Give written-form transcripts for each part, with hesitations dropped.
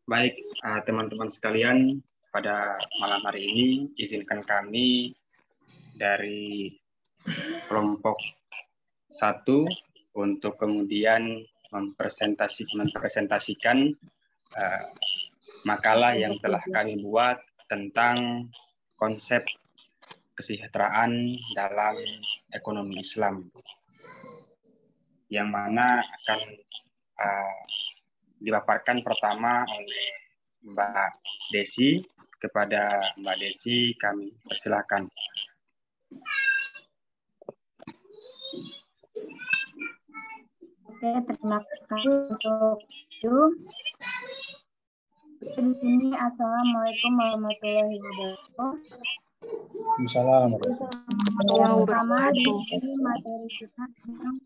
Baik, teman-teman sekalian, pada malam hari ini izinkan kami dari kelompok 1 untuk kemudian mempresentasikan makalah yang telah kami buat tentang konsep kesejahteraan dalam ekonomi Islam, yang mana akan dipaparkan pertama oleh Mbak Desi. Kepada Mbak Desi kami persilakan. Oke, terima kasih untuk itu. Di sini Assalamualaikum warahmatullahi wabarakatuh. Assalamualaikum. Yang pertama di sini materi kita tentang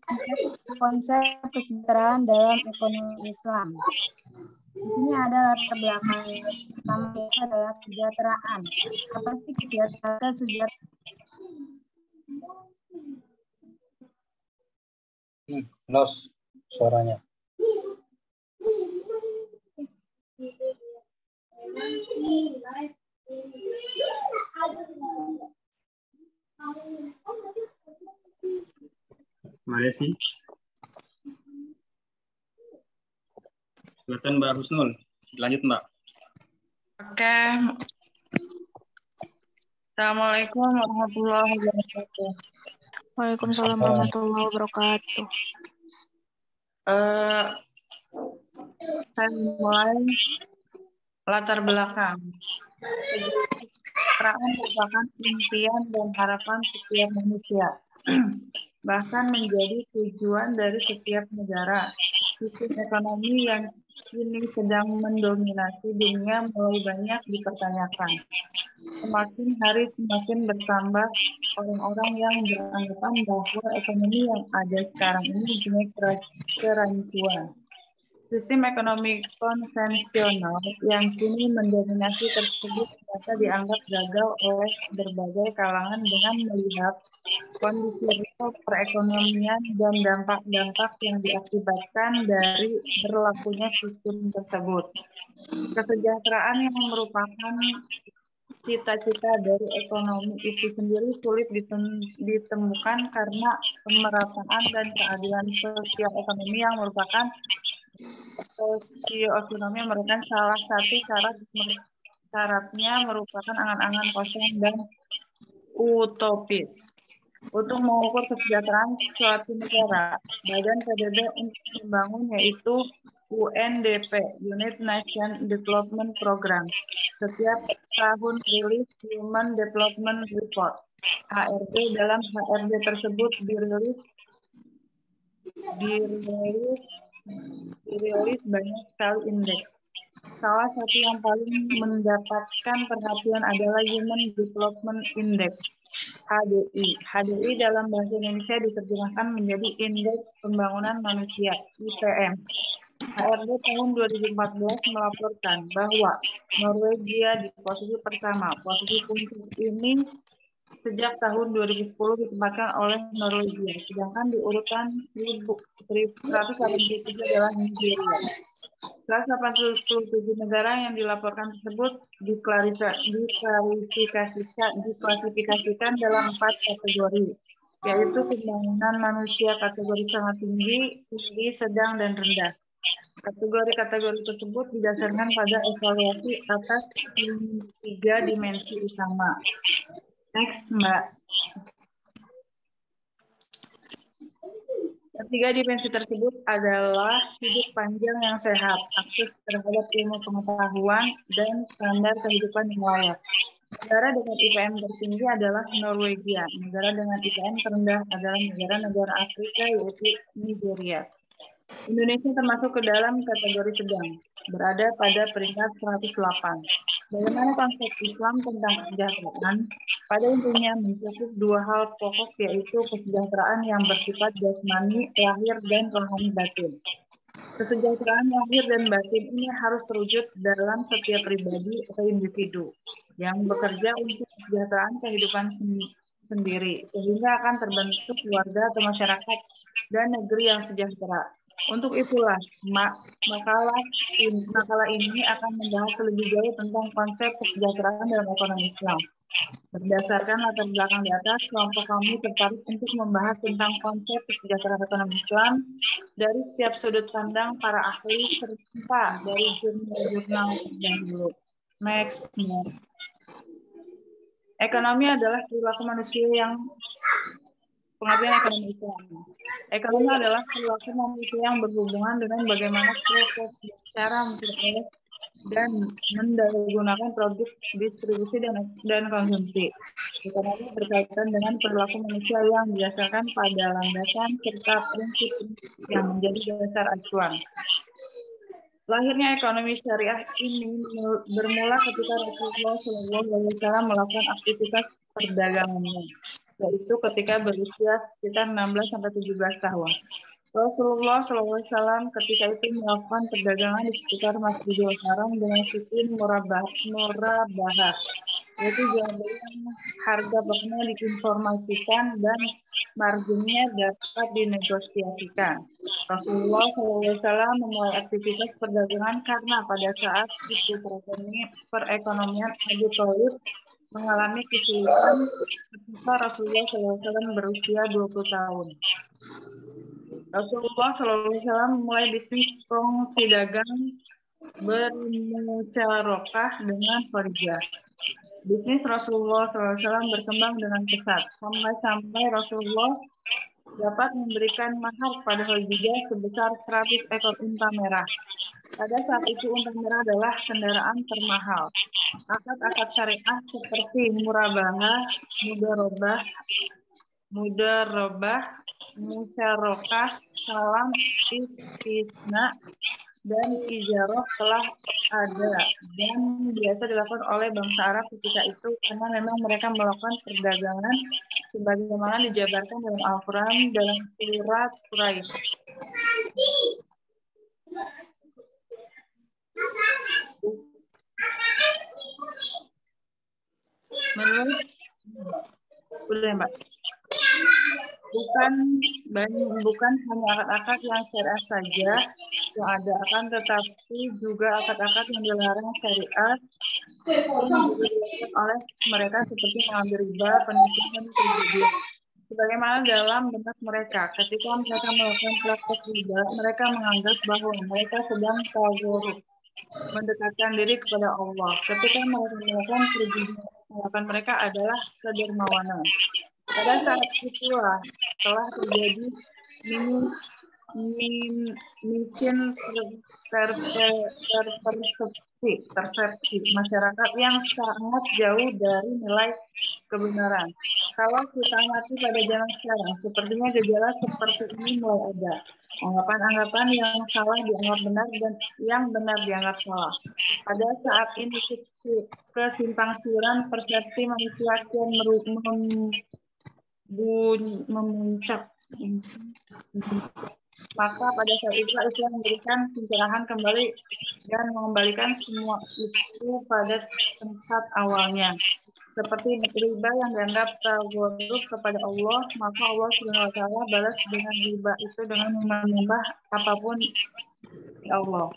konsep kesejahteraan dalam ekonomi Islam. Di sini ada latar belakang pertama, yaitu adalah kesejahteraan. Apa sih kesejahteraan? Los suaranya. Mari sih. Silakan Mbak Husnul. Lanjut Mbak. Oke. Assalamualaikum warahmatullahi wabarakatuh. Waalaikumsalam warahmatullahi wabarakatuh. Saya mulai latar belakang. Kesejahteraan merupakan impian dan harapan setiap manusia, bahkan menjadi tujuan dari setiap negara. Sistem ekonomi yang kini sedang mendominasi dunia mulai banyak dipertanyakan. Semakin hari semakin bertambah orang-orang yang beranggapan bahwa ekonomi yang ada sekarang ini mempunyai kerancuan. Sistem ekonomi konvensional yang kini mendominasi tersebut ternyata dianggap gagal oleh berbagai kalangan dengan melihat kondisi real perekonomian dan dampak-dampak yang diakibatkan dari berlakunya sistem tersebut. Kesejahteraan yang merupakan cita-cita dari ekonomi itu sendiri sulit ditemukan karena pemerataan dan keadilan sosial ekonomi yang merupakan sosioekonomi merupakan salah satu syaratnya merupakan angan-angan kosong dan utopis. Untuk mengukur kesejahteraan suatu negara, Badan PBB untuk membangun yaitu UNDP, United Nations Development Program. Setiap tahun rilis Human Development Report, HRD. Dalam HRD tersebut dirilis banyak sekali indeks. Salah satu yang paling mendapatkan perhatian adalah Human Development Index, HDI. HDI dalam bahasa Indonesia diterjemahkan menjadi Indeks Pembangunan Manusia, IPM. HRD tahun 2014 melaporkan bahwa Norwegia di posisi pertama. Posisi puncak ini sejak tahun 2010 ditempatkan oleh Norwegia, sedangkan di urutan 187 adalah Nigeria. 187 negara yang dilaporkan tersebut diklasifikasikan dalam 4 kategori, yaitu pembangunan manusia kategori sangat tinggi, sedang, dan rendah. Kategori-kategori tersebut didasarkan pada evaluasi atas 3 dimensi utama. Next, Mbak. Ketiga dimensi tersebut adalah hidup panjang yang sehat, akses terhadap ilmu pengetahuan, dan standar kehidupan yang layak. Negara dengan IPM tertinggi adalah Norwegia. Negara dengan IPM terendah adalah negara-negara Afrika, yaitu Nigeria. Indonesia termasuk ke dalam kategori sedang, berada pada peringkat 108. Bagaimana konsep Islam tentang kesejahteraan? Pada intinya mencakup 2 hal pokok, yaitu kesejahteraan yang bersifat jasmani, lahir, dan rohani batin. Kesejahteraan lahir dan batin ini harus terwujud dalam setiap pribadi atau individu yang bekerja untuk kesejahteraan kehidupan sendiri, sehingga akan terbentuk keluarga atau masyarakat dan negeri yang sejahtera. Untuk itulah, makalah ini akan membahas lebih jauh tentang konsep kesejahteraan dalam ekonomi Islam. Berdasarkan latar belakang di atas, kelompok kami tertarik untuk membahas tentang konsep kesejahteraan ekonomi Islam dari setiap sudut pandang para ahli serta dari jurnal-jurnal terdahulu. Next. Ekonomi adalah perilaku manusia yang pengertian ekonomi Islam. Ekonomi adalah perilaku manusia yang berhubungan dengan bagaimana proses cara memperoleh dan mendaganggunakan produk, distribusi, dan konsumsi. Ekonomi berkaitan dengan perilaku manusia yang didasarkan pada landasan serta prinsip yang menjadi dasar acuan. Lahirnya ekonomi syariah ini bermula ketika Rasulullah SAW melakukan aktivitas perdagangannya, yaitu ketika berusia sekitar 16-17 tahun. Rasulullah SAW ketika itu melakukan perdagangan di sekitar Masjidil Haram dengan sistem murabahah, yaitu jual beli yang harga pokoknya diinformasikan dan marginnya dapat dinegosiasikan. Rasulullah SAW memulai aktivitas perdagangan karena pada saat itu perekonomian Abu Thalib mengalami kesulitan ketika Rasulullah SAW berusia 20 tahun. Rasulullah SAW memulai bisnis kongsi dagang bermusyarakah dengan Khadijah. Bisnis Rasulullah SAW berkembang dengan pesat, sampai Rasulullah dapat memberikan mahar pada Khadijah sebesar 100 ekor unta merah. Pada saat itu unta merah adalah kendaraan termahal. Akad-akad syariah seperti murabahah, mudarobah, musyarakah, salam istisna, dan ijarah telah ada dan biasa dilakukan oleh bangsa Arab ketika itu karena memang mereka melakukan perdagangan sebagaimana dijabarkan dalam Al-Quran dalam surat Quraisy. Mbak. Bukan hanya akad-akad yang syariah saja yang ada akan, tetapi juga akad-akad yang dilarang syariah yang dilakukan oleh mereka seperti mengambil riba, penipuan, perjudian. Sebagaimana dalam benak mereka, ketika mereka melakukan praktek riba, mereka menganggap bahwa mereka sedang tawarruk, mendekatkan diri kepada Allah. Ketika mereka melakukan perjudian, harapan mereka adalah kedermawanan. Pada saat itulah telah terjadi persepsi masyarakat yang sangat jauh dari nilai kebenaran. Kalau kita amati pada zaman sekarang, sepertinya gejala seperti ini mulai ada. Anggapan-anggapan yang salah dianggap benar dan yang benar dianggap salah. Pada saat ini kesimpangsiuran persepsi manusia kian memuncak. Maka pada saat itu Islam memberikan pencerahan kembali dan mengembalikan semua itu pada tempat awalnya. Seperti riba yang dianggap tawarruk kepada Allah, maka Allah SWT balas dengan riba itu dengan menyembah apapun Allah.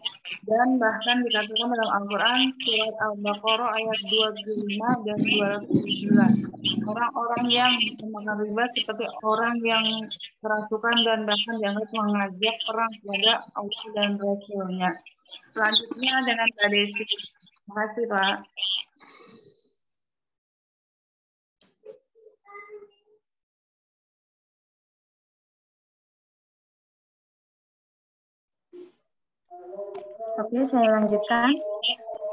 Dan bahkan dikatakan dalam Al-Quran surat Al-Baqarah ayat 25 dan 209. Orang-orang yang memakan riba seperti orang yang kerasukan dan bahkan dianggap mengajak perang kepada Allah dan Rasul-Nya. Selanjutnya dengan Pak Desi. Terima kasih, Pak. Oke, saya lanjutkan.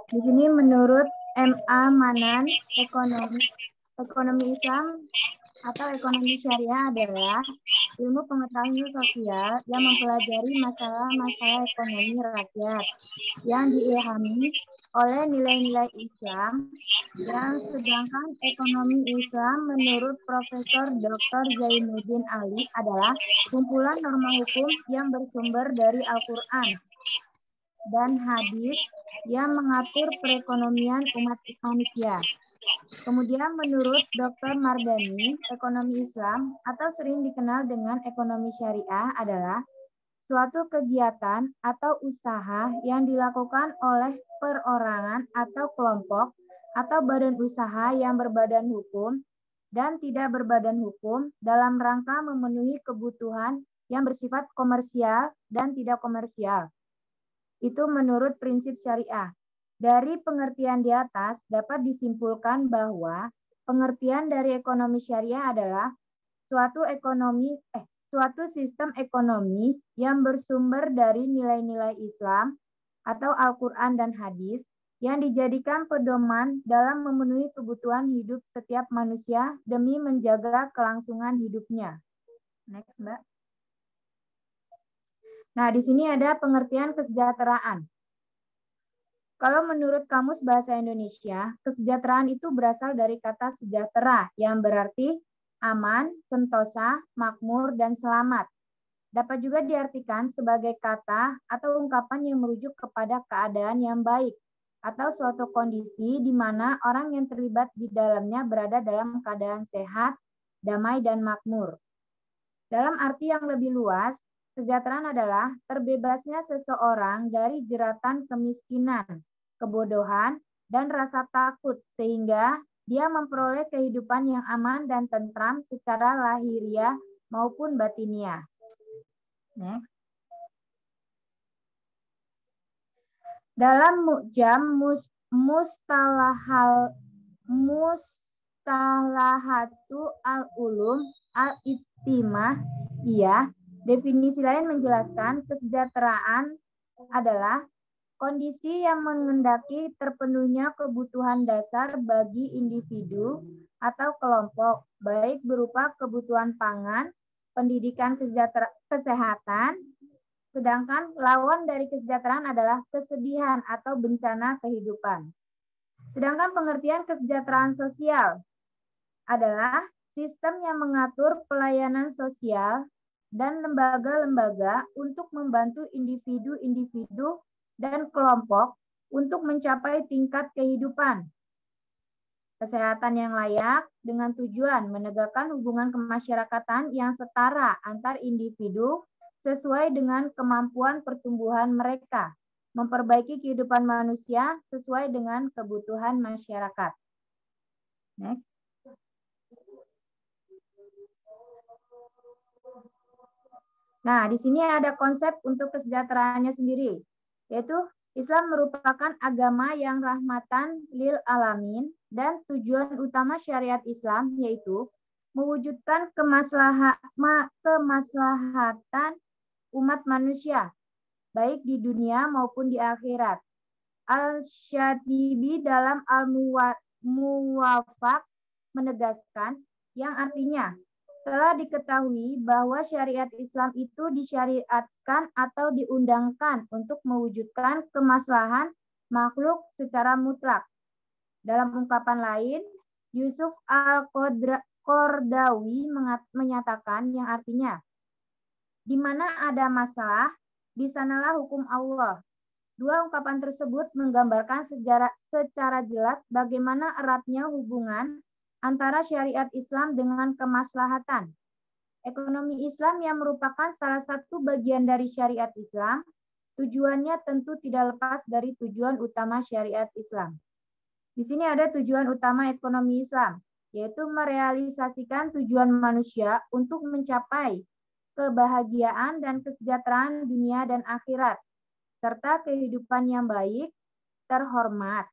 Di sini menurut M.A. Manan, ekonomi Islam atau ekonomi syariah adalah ilmu pengetahuan sosial yang mempelajari masalah-masalah ekonomi rakyat yang diilhami oleh nilai-nilai Islam, yang sedangkan ekonomi Islam menurut Profesor Dr. Zainuddin Ali adalah kumpulan norma hukum yang bersumber dari Al-Quran dan hadis yang mengatur perekonomian umat manusia. Kemudian menurut Dr. Mardani, ekonomi Islam atau sering dikenal dengan ekonomi syariah adalah suatu kegiatan atau usaha yang dilakukan oleh perorangan atau kelompok atau badan usaha yang berbadan hukum dan tidak berbadan hukum dalam rangka memenuhi kebutuhan yang bersifat komersial dan tidak komersial. Itu menurut prinsip syariah. Dari pengertian di atas dapat disimpulkan bahwa pengertian dari ekonomi syariah adalah suatu sistem ekonomi yang bersumber dari nilai-nilai Islam atau Al-Quran dan hadis yang dijadikan pedoman dalam memenuhi kebutuhan hidup setiap manusia demi menjaga kelangsungan hidupnya. Next, Mbak. Nah, di sini ada pengertian kesejahteraan. Kalau menurut Kamus Bahasa Indonesia, kesejahteraan itu berasal dari kata sejahtera yang berarti aman, sentosa, makmur, dan selamat. Dapat juga diartikan sebagai kata atau ungkapan yang merujuk kepada keadaan yang baik atau suatu kondisi di mana orang yang terlibat di dalamnya berada dalam keadaan sehat, damai, dan makmur. Dalam arti yang lebih luas, kesejahteraan adalah terbebasnya seseorang dari jeratan kemiskinan, kebodohan, dan rasa takut sehingga dia memperoleh kehidupan yang aman dan tentram secara lahiriah maupun batiniah. Next. Dalam Mu'jam Mustalahatu al-Ulum al-Ijtimah, definisi lain menjelaskan kesejahteraan adalah kondisi yang mengendaki terpenuhnya kebutuhan dasar bagi individu atau kelompok, baik berupa kebutuhan pangan, pendidikan, kesehatan, sedangkan lawan dari kesejahteraan adalah kesedihan atau bencana kehidupan. Sedangkan pengertian kesejahteraan sosial adalah sistem yang mengatur pelayanan sosial dan lembaga-lembaga untuk membantu individu-individu dan kelompok untuk mencapai tingkat kehidupan. Kesehatan yang layak dengan tujuan menegakkan hubungan kemasyarakatan yang setara antar individu sesuai dengan kemampuan pertumbuhan mereka, memperbaiki kehidupan manusia sesuai dengan kebutuhan masyarakat. Next. Nah, di sini ada konsep untuk kesejahteraannya sendiri, yaitu Islam merupakan agama yang rahmatan lil alamin dan tujuan utama syariat Islam yaitu mewujudkan kemaslahatan umat manusia, baik di dunia maupun di akhirat. Al-Syatibi dalam Al-Muwafaq menegaskan yang artinya telah diketahui bahwa syariat Islam itu disyariatkan atau diundangkan untuk mewujudkan kemaslahan makhluk secara mutlak. Dalam ungkapan lain, Yusuf Al-Qardawi menyatakan yang artinya, di mana ada masalah, di sanalah hukum Allah. Dua ungkapan tersebut menggambarkan secara jelas bagaimana eratnya hubungan antara syariat Islam dengan kemaslahatan. Ekonomi Islam yang merupakan salah satu bagian dari syariat Islam, tujuannya tentu tidak lepas dari tujuan utama syariat Islam. Di sini ada tujuan utama ekonomi Islam, yaitu merealisasikan tujuan manusia untuk mencapai kebahagiaan dan kesejahteraan dunia dan akhirat, serta kehidupan yang baik, terhormat.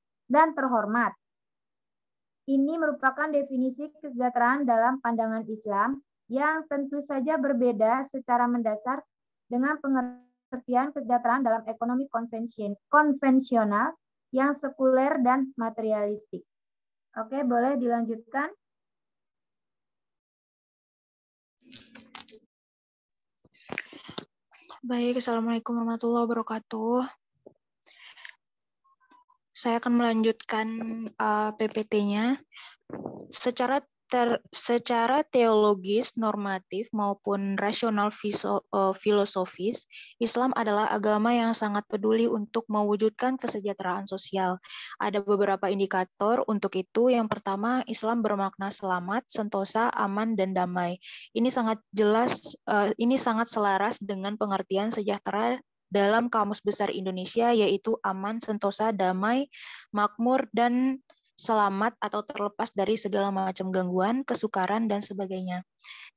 Ini merupakan definisi kesejahteraan dalam pandangan Islam yang tentu saja berbeda secara mendasar dengan pengertian kesejahteraan dalam ekonomi konvensional yang sekuler dan materialistik. Oke, boleh dilanjutkan? Baik, Assalamualaikum warahmatullahi wabarakatuh. Saya akan melanjutkan PPT-nya. Secara Secara teologis, normatif, maupun rasional filosofis, Islam adalah agama yang sangat peduli untuk mewujudkan kesejahteraan sosial. Ada beberapa indikator untuk itu. Yang pertama, Islam bermakna selamat, sentosa, aman, dan damai. Ini sangat jelas, ini sangat selaras dengan pengertian sejahtera dalam Kamus Besar Indonesia, yaitu aman, sentosa, damai, makmur, dan selamat atau terlepas dari segala macam gangguan, kesukaran, dan sebagainya.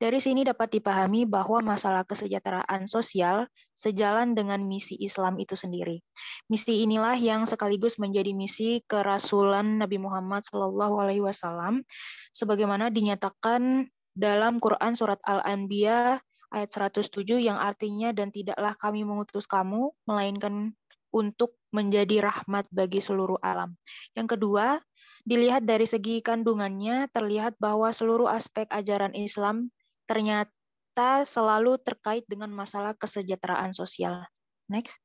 Dari sini dapat dipahami bahwa masalah kesejahteraan sosial sejalan dengan misi Islam itu sendiri. Misi inilah yang sekaligus menjadi misi kerasulan Nabi Muhammad SAW, sebagaimana dinyatakan dalam Quran Surat Al-Anbiya ayat 107 yang artinya, dan tidaklah kami mengutus kamu, melainkan untuk menjadi rahmat bagi seluruh alam. Yang kedua, dilihat dari segi kandungannya, terlihat bahwa seluruh aspek ajaran Islam ternyata selalu terkait dengan masalah kesejahteraan sosial. Next.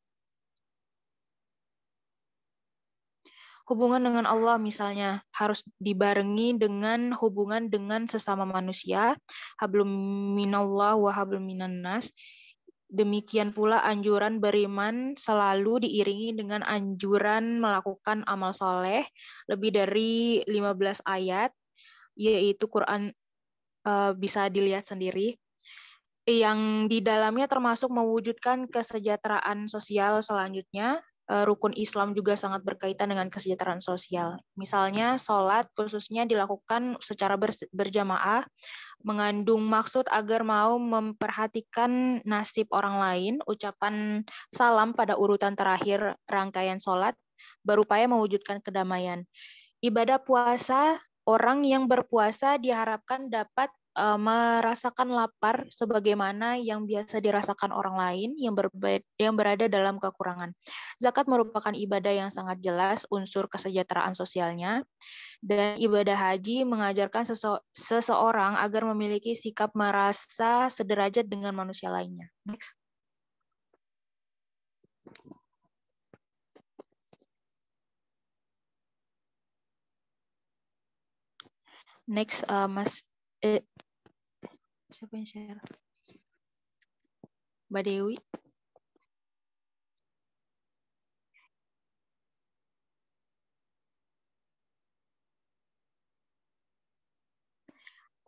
Hubungan dengan Allah misalnya harus dibarengi dengan hubungan dengan sesama manusia, hablum minallah wa hablum minan nas. Demikian pula anjuran beriman selalu diiringi dengan anjuran melakukan amal soleh, lebih dari 15 ayat, yaitu Quran bisa dilihat sendiri, yang di dalamnya termasuk mewujudkan kesejahteraan sosial selanjutnya. Rukun Islam juga sangat berkaitan dengan kesejahteraan sosial. Misalnya, sholat khususnya dilakukan secara berjamaah, mengandung maksud agar mau memperhatikan nasib orang lain. Ucapan salam pada urutan terakhir rangkaian sholat berupaya mewujudkan kedamaian. Ibadah puasa, orang yang berpuasa diharapkan dapat merasakan lapar sebagaimana yang biasa dirasakan orang lain yang berada dalam kekurangan. Zakat merupakan ibadah yang sangat jelas unsur kesejahteraan sosialnya, dan ibadah haji mengajarkan seseorang agar memiliki sikap merasa sederajat dengan manusia lainnya. Next. Next, Mas. Siapa yang share? Mbak Dewi.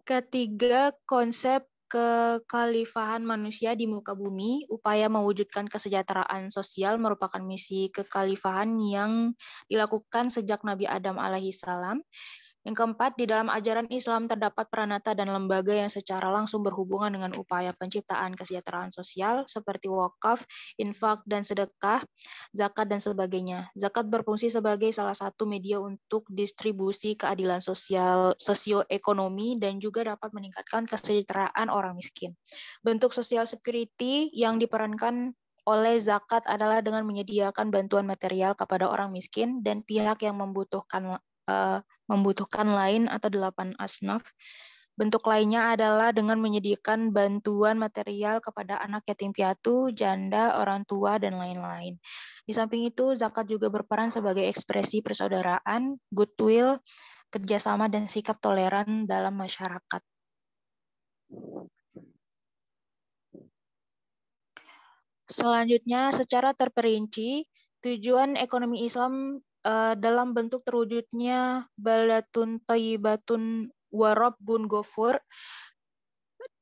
Ketiga, konsep kekhalifahan manusia di muka bumi, upaya mewujudkan kesejahteraan sosial merupakan misi kekhalifahan yang dilakukan sejak Nabi Adam alaihissalam. Yang keempat, di dalam ajaran Islam terdapat peranata dan lembaga yang secara langsung berhubungan dengan upaya penciptaan kesejahteraan sosial seperti wakaf, infak, dan sedekah, zakat, dan sebagainya. Zakat berfungsi sebagai salah satu media untuk distribusi keadilan sosial, sosioekonomi, dan juga dapat meningkatkan kesejahteraan orang miskin. Bentuk social security yang diperankan oleh zakat adalah dengan menyediakan bantuan material kepada orang miskin dan pihak yang membutuhkan lain atau 8 asnaf. Bentuk lainnya adalah dengan menyediakan bantuan material kepada anak yatim piatu, janda, orang tua, dan lain-lain. Di samping itu, zakat juga berperan sebagai ekspresi persaudaraan, goodwill, kerjasama, dan sikap toleran dalam masyarakat. Selanjutnya, secara terperinci, tujuan ekonomi Islam dalam bentuk terwujudnya balatun thayyibatun wa rabbun ghafur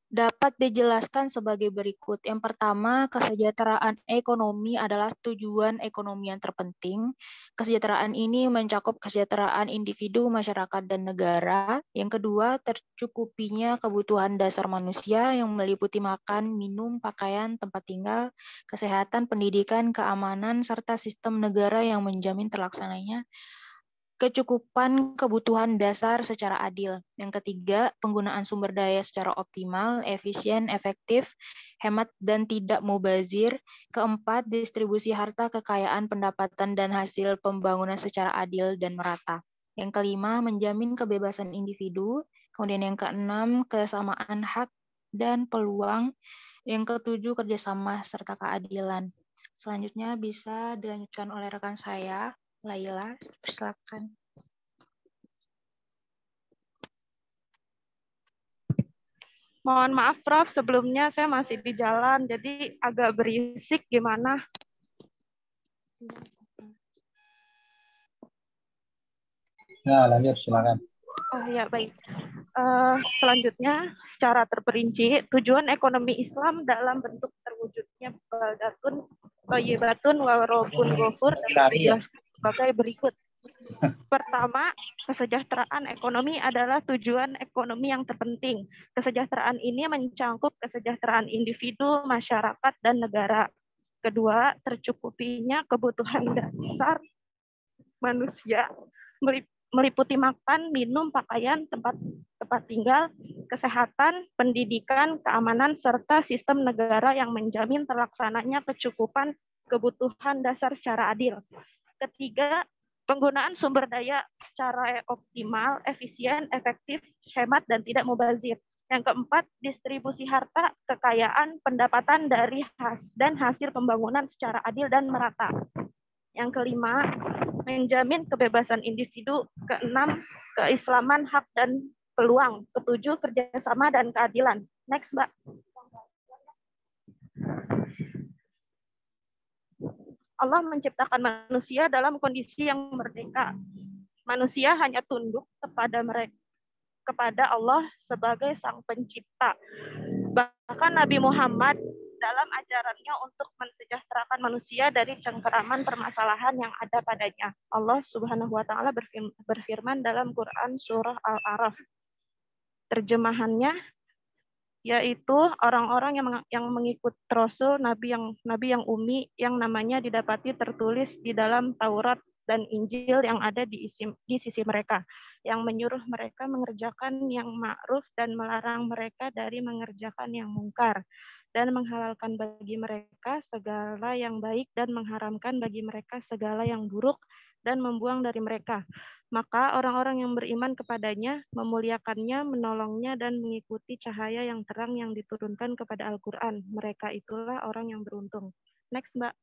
dapat dijelaskan sebagai berikut. Yang pertama, kesejahteraan ekonomi adalah tujuan ekonomi yang terpenting. Kesejahteraan ini mencakup kesejahteraan individu, masyarakat, dan negara. Yang kedua, tercukupinya kebutuhan dasar manusia yang meliputi makan, minum, pakaian, tempat tinggal, kesehatan, pendidikan, keamanan, serta sistem negara yang menjamin terlaksananya kecukupan kebutuhan dasar secara adil. Yang ketiga, penggunaan sumber daya secara optimal, efisien, efektif, hemat, dan tidak mubazir. Keempat, distribusi harta, kekayaan, pendapatan, dan hasil pembangunan secara adil dan merata. Yang kelima, menjamin kebebasan individu. Kemudian yang keenam, kesamaan hak dan peluang. Yang ketujuh, kerjasama serta keadilan. Selanjutnya bisa dilanjutkan oleh rekan saya, Laila, silakan. Mohon maaf Prof, sebelumnya saya masih di jalan, jadi agak berisik gimana? Nah, lanjut silakan. Oh ya, baik. Selanjutnya, secara terperinci, tujuan ekonomi Islam dalam bentuk terwujudnya baldatun, thayyibatun, wa rabbun ghafur dapat dijelaskan sebagai berikut. Pertama, kesejahteraan ekonomi adalah tujuan ekonomi yang terpenting. Kesejahteraan ini mencangkup kesejahteraan individu, masyarakat, dan negara. Kedua, tercukupinya kebutuhan dasar manusia meliputi makan, minum, pakaian, tempat tinggal, kesehatan, pendidikan, keamanan, serta sistem negara yang menjamin terlaksananya kecukupan kebutuhan dasar secara adil. Ketiga, penggunaan sumber daya secara optimal, efisien, efektif, hemat, dan tidak mubazir. Yang keempat, distribusi harta, kekayaan, pendapatan dari hasil pembangunan secara adil dan merata. Yang kelima, menjamin kebebasan individu. Keenam, keislaman, hak, dan peluang. Ketujuh, kerjasama dan keadilan. Next, Mbak. Allah menciptakan manusia dalam kondisi yang merdeka. Manusia hanya tunduk kepada Allah sebagai Sang Pencipta. Bahkan Nabi Muhammad dalam ajarannya untuk mensejahterakan manusia dari cengkeraman permasalahan yang ada padanya. Allah Subhanahu wa taala berfirman dalam Quran surah Al-A'raf. Terjemahannya yaitu orang-orang yang mengikut Rasul nabi yang ummi yang namanya didapati tertulis di dalam Taurat dan Injil yang ada di sisi mereka, yang menyuruh mereka mengerjakan yang ma'ruf dan melarang mereka dari mengerjakan yang mungkar, dan menghalalkan bagi mereka segala yang baik dan mengharamkan bagi mereka segala yang buruk dan membuang dari mereka. Maka orang-orang yang beriman kepadanya, memuliakannya, menolongnya, dan mengikuti cahaya yang terang yang diturunkan kepada Al-Quran. Mereka itulah orang yang beruntung. Next, Mbak.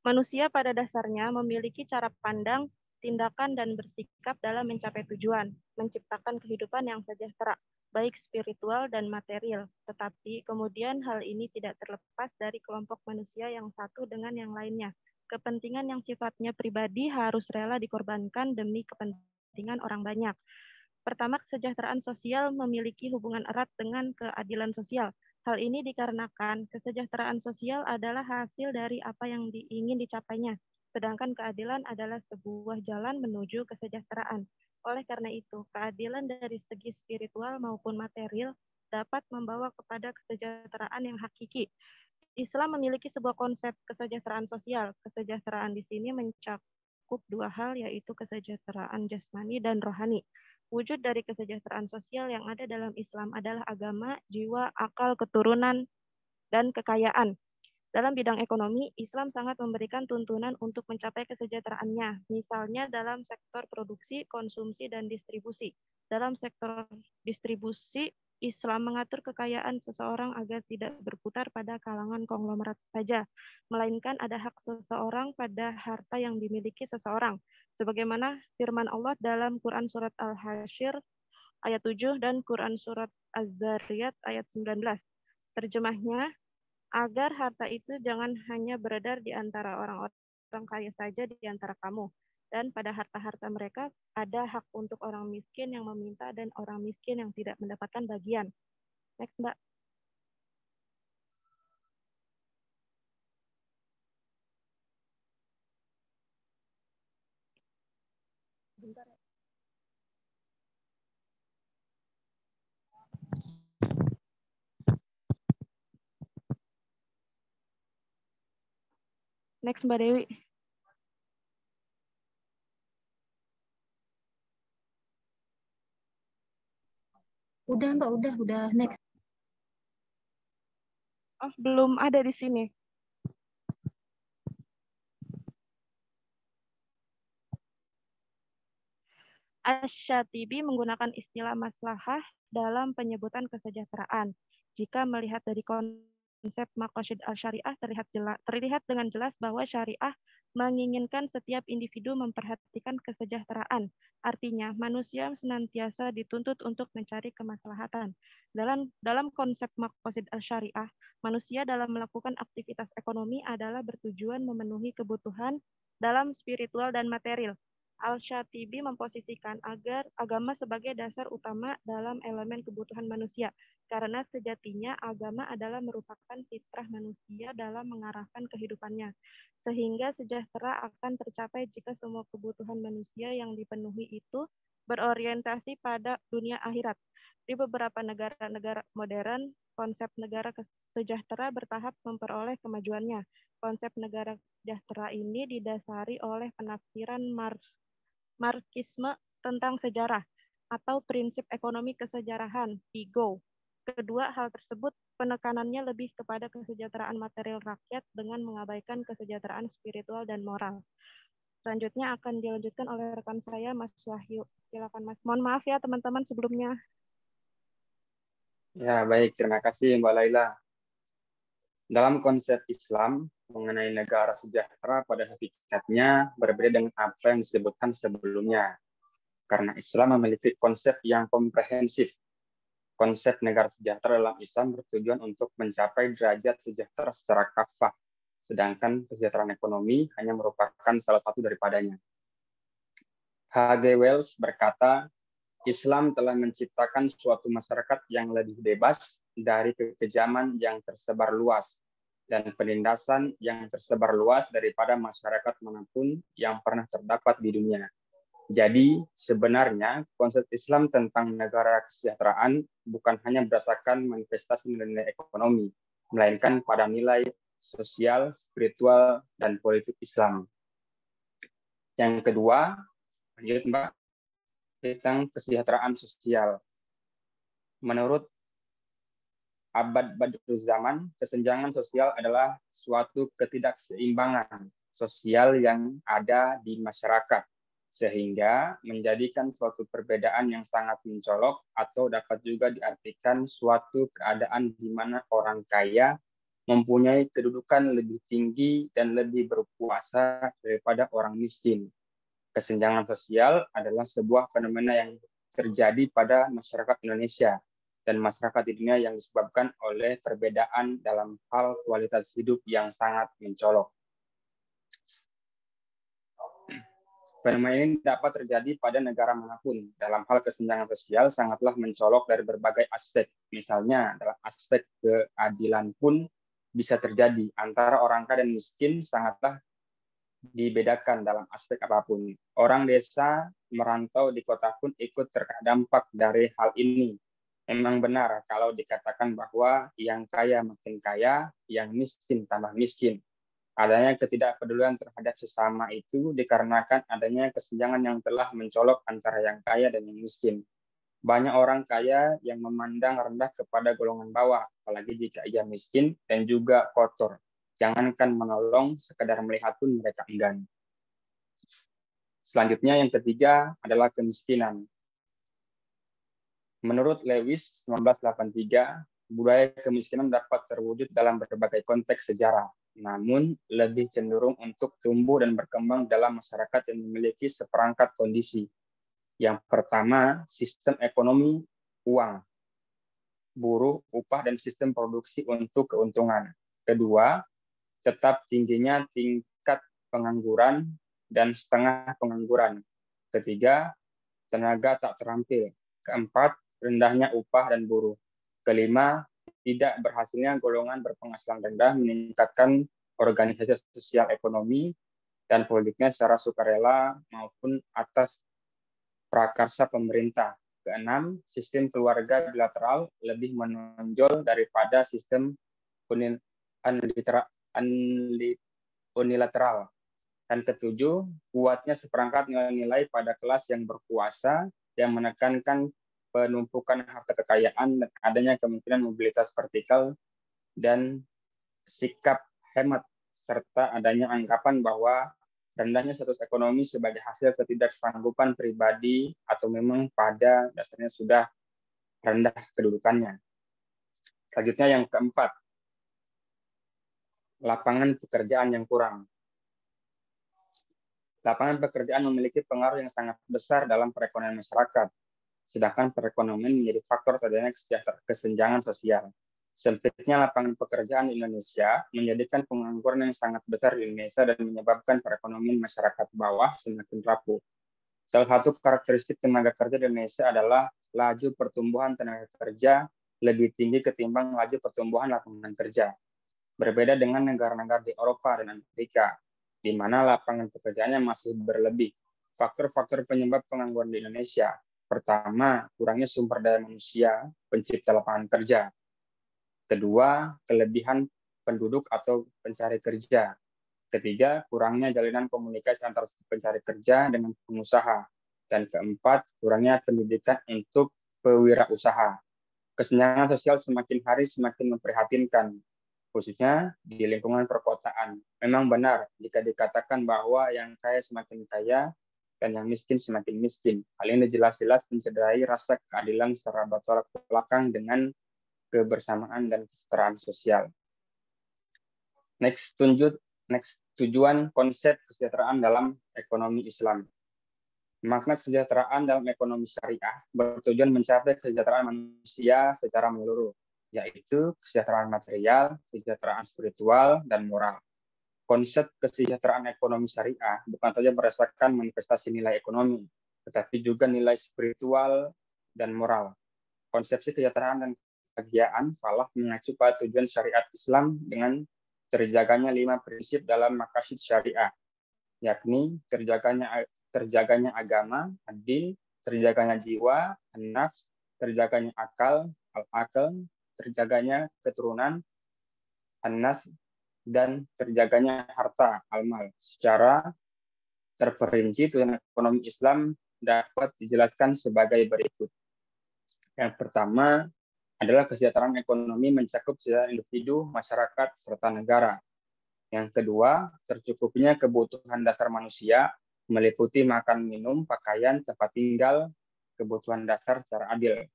Manusia pada dasarnya memiliki cara pandang, tindakan, dan bersikap dalam mencapai tujuan, menciptakan kehidupan yang sejahtera, baik spiritual dan material. Tetapi kemudian hal ini tidak terlepas dari kelompok manusia yang satu dengan yang lainnya. Kepentingan yang sifatnya pribadi harus rela dikorbankan demi kepentingan orang banyak. Pertama, kesejahteraan sosial memiliki hubungan erat dengan keadilan sosial. Hal ini dikarenakan kesejahteraan sosial adalah hasil dari apa yang ingin dicapainya, sedangkan keadilan adalah sebuah jalan menuju kesejahteraan. Oleh karena itu, keadilan dari segi spiritual maupun material dapat membawa kepada kesejahteraan yang hakiki. Islam memiliki sebuah konsep kesejahteraan sosial. Kesejahteraan di sini mencakup dua hal, yaitu kesejahteraan jasmani dan rohani. Wujud dari kesejahteraan sosial yang ada dalam Islam adalah agama, jiwa, akal, keturunan, dan kekayaan. Dalam bidang ekonomi, Islam sangat memberikan tuntunan untuk mencapai kesejahteraannya, misalnya dalam sektor produksi, konsumsi, dan distribusi. Dalam sektor distribusi, Islam mengatur kekayaan seseorang agar tidak berputar pada kalangan konglomerat saja, melainkan ada hak seseorang pada harta yang dimiliki seseorang. Sebagaimana firman Allah dalam Quran Surat Al-Hasyr ayat 7 dan Quran Surat Az-Zariyat ayat 19. Terjemahnya, agar harta itu jangan hanya beredar di antara orang-orang kaya saja di antara kamu, dan pada harta-harta mereka ada hak untuk orang miskin yang meminta dan orang miskin yang tidak mendapatkan bagian. Next, Mbak. Bentar ya. Next, Mbak Dewi. Udah, Mbak, udah. Next. Oh, belum ada di sini. Asy-Syatibi menggunakan istilah maslahah dalam penyebutan kesejahteraan. Jika melihat dari konteks konsep maqasid al-syariah terlihat dengan jelas bahwa syariah menginginkan setiap individu memperhatikan kesejahteraan. Artinya, manusia senantiasa dituntut untuk mencari kemaslahatan. Dalam konsep maqasid al-syariah, manusia dalam melakukan aktivitas ekonomi adalah bertujuan memenuhi kebutuhan dalam spiritual dan material. Al-Syatibi memposisikan agar agama sebagai dasar utama dalam elemen kebutuhan manusia, karena sejatinya agama adalah merupakan fitrah manusia dalam mengarahkan kehidupannya, sehingga sejahtera akan tercapai jika semua kebutuhan manusia yang dipenuhi itu berorientasi pada dunia akhirat. Di beberapa negara-negara modern, konsep negara sejahtera bertahap memperoleh kemajuannya. Konsep negara sejahtera ini didasari oleh penafsiran Marxisme tentang sejarah atau prinsip ekonomi kesejarahan, ego. Kedua hal tersebut penekanannya lebih kepada kesejahteraan material rakyat dengan mengabaikan kesejahteraan spiritual dan moral. Selanjutnya akan dilanjutkan oleh rekan saya, Mas Wahyu. Silakan, Mas. Mohon maaf ya teman-teman sebelumnya. Ya, baik. Terima kasih, Mbak Laila. Dalam konsep Islam, mengenai negara sejahtera pada hakikatnya berbeda dengan apa yang disebutkan sebelumnya. Karena Islam memiliki konsep yang komprehensif. Konsep negara sejahtera dalam Islam bertujuan untuk mencapai derajat sejahtera secara kafah, sedangkan kesejahteraan ekonomi hanya merupakan salah satu daripadanya. H.G. Wells berkata, Islam telah menciptakan suatu masyarakat yang lebih bebas dari kekejaman yang tersebar luas dan penindasan yang tersebar luas daripada masyarakat manapun yang pernah terdapat di dunia. Jadi, sebenarnya konsep Islam tentang negara kesejahteraan bukan hanya berdasarkan manifestasi nilai ekonomi, melainkan pada nilai sosial, spiritual, dan politik Islam. Yang kedua, lanjut Mbak, tentang kesejahteraan sosial. Menurut Abad Badruzzaman, kesenjangan sosial adalah suatu ketidakseimbangan sosial yang ada di masyarakat, sehingga menjadikan suatu perbedaan yang sangat mencolok atau dapat juga diartikan suatu keadaan di mana orang kaya mempunyai kedudukan lebih tinggi dan lebih berkuasa daripada orang miskin. Kesenjangan sosial adalah sebuah fenomena yang terjadi pada masyarakat Indonesia dan masyarakat di dunia yang disebabkan oleh perbedaan dalam hal kualitas hidup yang sangat mencolok. Fenomena ini dapat terjadi pada negara manapun. Dalam hal kesenjangan sosial sangatlah mencolok dari berbagai aspek. Misalnya, dalam aspek keadilan pun bisa terjadi. Antara orang kaya dan miskin sangatlah dibedakan dalam aspek apapun. Orang desa merantau di kota pun ikut terkena dampak dari hal ini. Memang benar kalau dikatakan bahwa yang kaya makin kaya, yang miskin tambah miskin. Adanya ketidakpedulian terhadap sesama itu dikarenakan adanya kesenjangan yang telah mencolok antara yang kaya dan yang miskin. Banyak orang kaya yang memandang rendah kepada golongan bawah, apalagi jika ia miskin dan juga kotor. Jangankan menolong, sekadar melihat pun mereka enggan. Selanjutnya yang ketiga adalah kemiskinan. Menurut Lewis 1983, budaya kemiskinan dapat terwujud dalam berbagai konteks sejarah, namun lebih cenderung untuk tumbuh dan berkembang dalam masyarakat yang memiliki seperangkat kondisi. Yang pertama, sistem ekonomi uang, buruh, upah, dan sistem produksi untuk keuntungan. Kedua, tetap tingginya tingkat pengangguran dan setengah pengangguran. Ketiga, tenaga tak terampil. Keempat, rendahnya upah dan buruh. Kelima, tidak berhasilnya golongan berpenghasilan rendah meningkatkan organisasi sosial ekonomi dan politiknya secara sukarela maupun atas prakarsa pemerintah. Keenam, sistem keluarga bilateral lebih menonjol daripada sistem unilateral. Dan ketujuh, kuatnya seperangkat nilai-nilai pada kelas yang berkuasa yang menekankan penumpukan harta kekayaan dan adanya kemungkinan mobilitas vertikal dan sikap hemat serta adanya anggapan bahwa rendahnya status ekonomi sebagai hasil ketidaksanggupan pribadi atau memang pada dasarnya sudah rendah kedudukannya. Selanjutnya yang keempat, lapangan pekerjaan yang kurang. Lapangan pekerjaan memiliki pengaruh yang sangat besar dalam perekonomian masyarakat, sedangkan perekonomian menjadi faktor terjadinya kesenjangan sosial. Sempitnya lapangan pekerjaan di Indonesia menjadikan pengangguran yang sangat besar di Indonesia dan menyebabkan perekonomian masyarakat bawah semakin rapuh. Salah satu karakteristik tenaga kerja di Indonesia adalah laju pertumbuhan tenaga kerja lebih tinggi ketimbang laju pertumbuhan lapangan kerja. Berbeda dengan negara-negara di Eropa dan Amerika, di mana lapangan pekerjaannya masih berlebih. Faktor-faktor penyebab pengangguran di Indonesia. Pertama, kurangnya sumber daya manusia, pencipta lapangan kerja. Kedua, kelebihan penduduk atau pencari kerja. Ketiga, kurangnya jalinan komunikasi antara pencari kerja dengan pengusaha. Dan keempat, kurangnya pendidikan untuk pewirausaha. Kesenjangan sosial semakin hari semakin memprihatinkan, khususnya di lingkungan perkotaan. Memang benar jika dikatakan bahwa yang kaya semakin kaya dan yang miskin semakin miskin. Hal ini jelas-jelas mencederai rasa keadilan secara bertolak belakang dengan kebersamaan dan kesetaraan sosial. Next, tujuan konsep kesejahteraan dalam ekonomi Islam. Makna kesejahteraan dalam ekonomi syariah bertujuan mencapai kesejahteraan manusia secara menyeluruh, yaitu kesejahteraan material, kesejahteraan spiritual, dan moral. Konsep kesejahteraan ekonomi syariah bukan saja berdasarkan manifestasi nilai ekonomi, tetapi juga nilai spiritual dan moral. Konsepsi kesejahteraan dan kebahagiaan falah mengacu pada tujuan syariat Islam dengan terjaganya 5 prinsip dalam maqasid syariah, yakni terjaganya agama, adil, terjaganya jiwa, an-nafs, terjaganya akal, al-akal, terjaganya keturunan, an-nas, dan terjaganya harta, al-mal. Secara terperinci, tujuan ekonomi Islam dapat dijelaskan sebagai berikut. Yang pertama adalah kesejahteraan ekonomi mencakup kesejahteraan individu, masyarakat, serta negara. Yang kedua, tercukupnya kebutuhan dasar manusia, meliputi makan, minum, pakaian, tempat tinggal, kebutuhan dasar secara adil.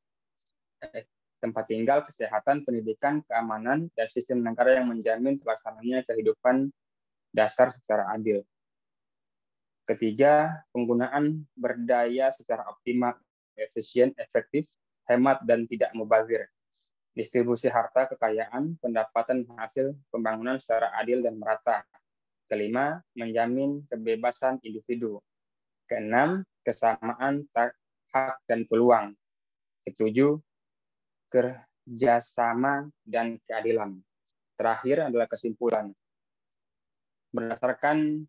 Tempat tinggal, kesehatan, pendidikan, keamanan, dan sistem negara yang menjamin terlaksananya kehidupan dasar secara adil. Ketiga, penggunaan berdaya secara optimal, efisien, efektif, hemat, dan tidak mubazir. Distribusi harta, kekayaan, pendapatan, hasil pembangunan secara adil dan merata. Kelima, menjamin kebebasan individu. Keenam, kesamaan hak dan peluang. Ketujuh, kerjasama dan keadilan. Terakhir adalah kesimpulan. Berdasarkan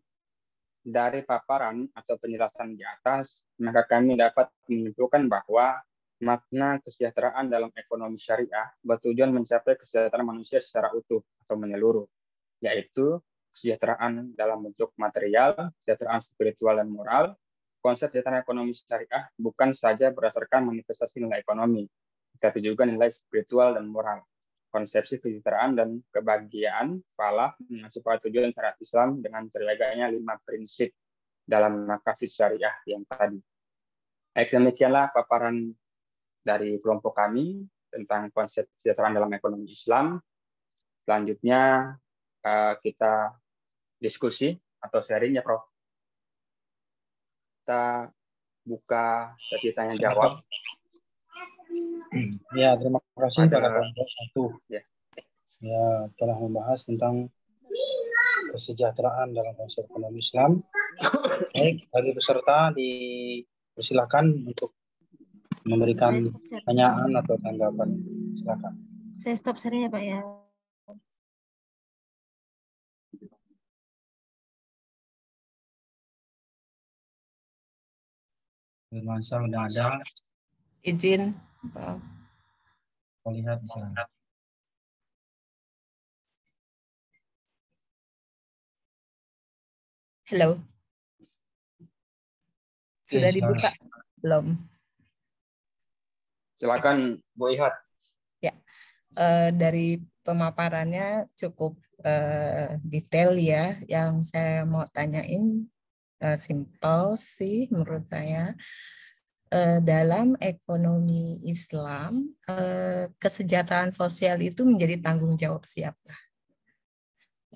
dari paparan atau penjelasan di atas, maka kami dapat menyimpulkan bahwa makna kesejahteraan dalam ekonomi syariah bertujuan mencapai kesejahteraan manusia secara utuh atau menyeluruh, yaitu kesejahteraan dalam bentuk material, kesejahteraan spiritual dan moral. Konsep kesejahteraan ekonomi syariah bukan saja berdasarkan manifestasi nilai ekonomi, tetapi juga nilai spiritual dan moral. Konsepsi kesejahteraan dan kebahagiaan falah mengacu pada tujuan syariat Islam dengan terjaganya 5 prinsip dalam maqasid syariah yang tadi. Demikianlah paparan dari kelompok kami tentang konsep kesejahteraan dalam ekonomi Islam. Selanjutnya kita diskusi atau sharing ya, Prof. Kita buka sesi tanya jawab. Ya, terima kasih pada kelompok 1. Ya, telah membahas tentang kesejahteraan dalam konsep ekonomi Islam. Baik, bagi peserta dipersilakan untuk memberikan pertanyaan atau tanggapan. Silakan. Saya stop sharing ya, Pak ya. Masa udah ada. Izin. Lihat di sana. Halo. Sudah dibuka? Belum. Silakan Bu Ihat. Ya, dari pemaparannya cukup detail ya. Yang saya mau tanyain simpel sih menurut saya. Dalam ekonomi Islam, kesejahteraan sosial itu menjadi tanggung jawab siapa?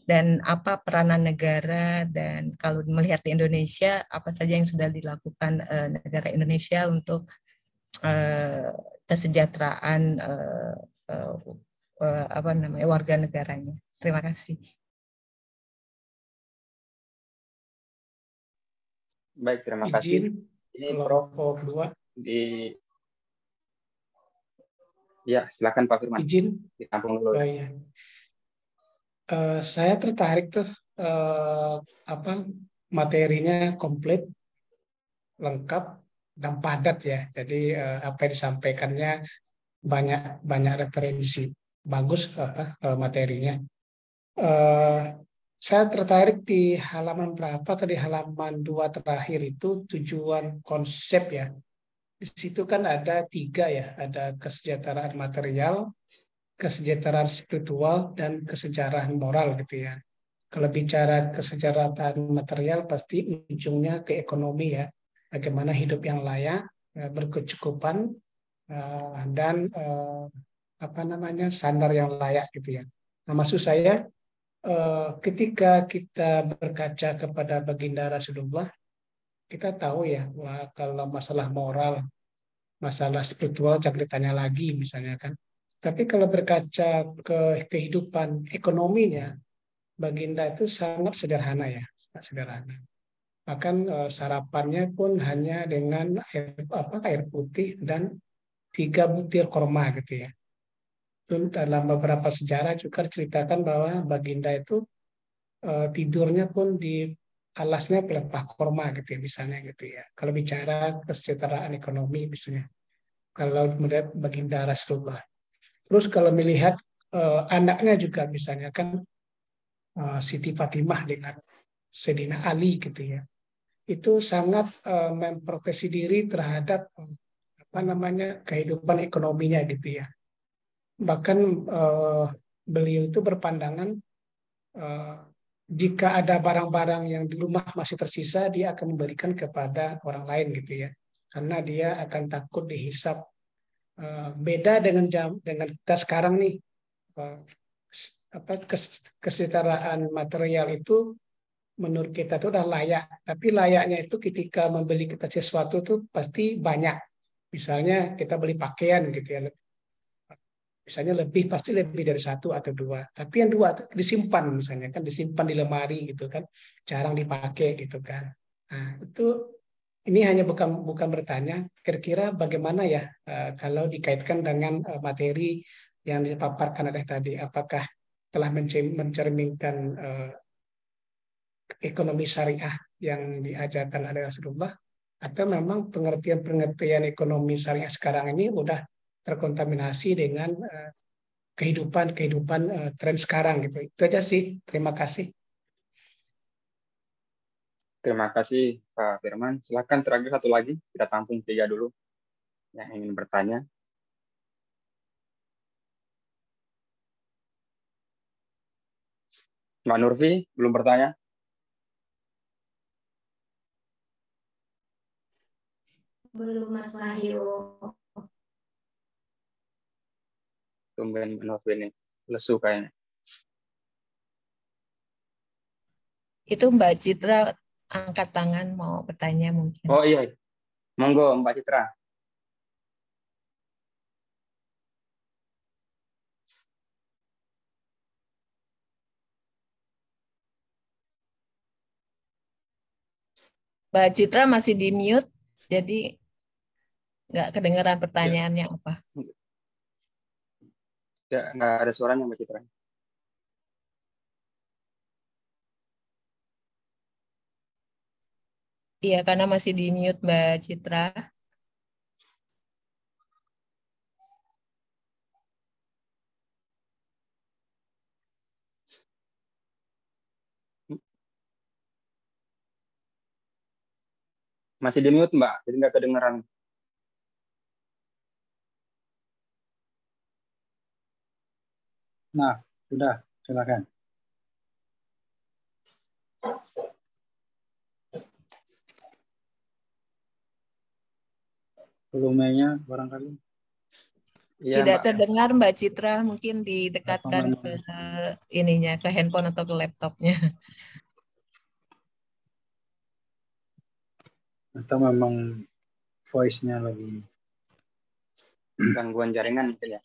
dan apa peranan negara, dan kalau melihat di Indonesia apa saja yang sudah dilakukan negara Indonesia untuk kesejahteraan apa namanya warga negaranya. Terima kasih. Baik, terima kasih. Ini Prof. Kelompok 2. Ya, silakan Pak Firman. Izin. Ditampung dulu. Oh, iya. Saya tertarik tuh materinya komplit, lengkap, dan padat ya. Jadi apa yang disampaikannya banyak referensi, bagus materinya. Saya tertarik di halaman berapa tadi, halaman 2 terakhir itu tujuan konsep ya. Di situ kan ada 3 ya, ada kesejahteraan material, kesejahteraan spiritual, dan kesejahteraan moral gitu ya. Kalau bicara kesejahteraan material pasti ujungnya ke ekonomi ya, bagaimana hidup yang layak, berkecukupan, dan standar yang layak gitu ya. Nah, maksud saya ketika kita berkaca kepada baginda Rasulullah, kita tahu ya bahwa kalau masalah moral, masalah spiritual jangan ditanya lagi misalnya kan. Tapi kalau berkaca ke kehidupan ekonominya, baginda itu sangat sederhana ya, sangat sederhana. Bahkan sarapannya pun hanya dengan air putih dan 3 butir korma gitu ya. Dalam beberapa sejarah juga ceritakan bahwa baginda itu tidurnya pun di alasnya pelepah korma gitu ya, misalnya gitu ya. Kalau bicara kesejahteraan ekonomi misalnya, kalau melihat baginda Rasulullah. Terus kalau melihat anaknya juga misalnya kan Siti Fatimah dengan Sayyidina Ali gitu ya, itu sangat memproteksi diri terhadap kehidupan ekonominya gitu ya. Bahkan beliau itu berpandangan jika ada barang-barang yang di rumah masih tersisa, dia akan memberikan kepada orang lain gitu ya, karena dia akan takut dihisap. Beda dengan kita sekarang nih, kesejahteraan material itu menurut kita itu udah layak, tapi layaknya itu ketika membeli kita sesuatu itu pasti banyak. Misalnya kita beli pakaian gitu ya, misalnya pasti lebih dari 1 atau 2, tapi yang 2 itu disimpan, misalnya kan disimpan di lemari gitu kan, jarang dipakai gitu kan. Nah itu, ini hanya bukan bertanya kira-kira bagaimana ya kalau dikaitkan dengan materi yang dipaparkan oleh tadi, apakah telah mencerminkan ekonomi syariah yang diajarkan oleh Rasulullah, atau memang pengertian ekonomi syariah sekarang ini udah terkontaminasi dengan kehidupan tren sekarang gitu. Itu aja sih. Terima kasih. Terima kasih Pak Firman. Silakan terakhir satu lagi, kita tampung 3 dulu yang ingin bertanya. Mbak Nurfi belum bertanya? Belum, Mas Wahyu. Tumben Mbak Nurfi ini lesu kayaknya. Itu Mbak Citra angkat tangan mau bertanya mungkin. Oh iya, monggo Mbak Citra. Mbak Citra masih di mute, jadi nggak kedengeran pertanyaannya apa. Ya, nggak ada suaranya Mbak Citra. Iya, karena masih di mute Mbak Citra. Masih di mute Mbak, jadi nggak kedengeran. Nah, sudah, silakan. Volumenya barangkali. Iya, Tidak Mbak. terdengar Mbak Citra, mungkin didekatkan ke ininya, ke handphone atau ke laptopnya. Atau memang voice-nya lagi Gangguan jaringan mungkin ya.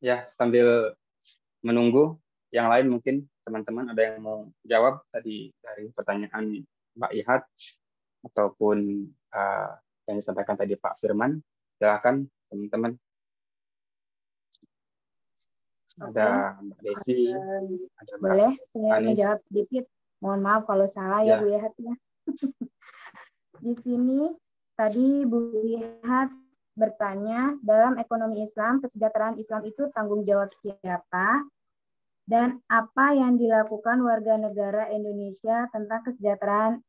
Ya, sambil menunggu yang lain mungkin teman-teman ada yang mau jawab tadi dari pertanyaan Mbak Ihat ataupun yang disampaikan tadi Pak Firman. Silakan teman-teman. Ada Mbak Desi, ada Mbak Boleh saya Anis. menjawab sedikit? Mohon maaf kalau salah ya Ya. Bu Ihat ya. Di sini tadi Bu Ihat bertanya, dalam ekonomi Islam, kesejahteraan Islam itu tanggung jawab siapa? Dan apa yang dilakukan warga negara Indonesia tentang kesejahteraan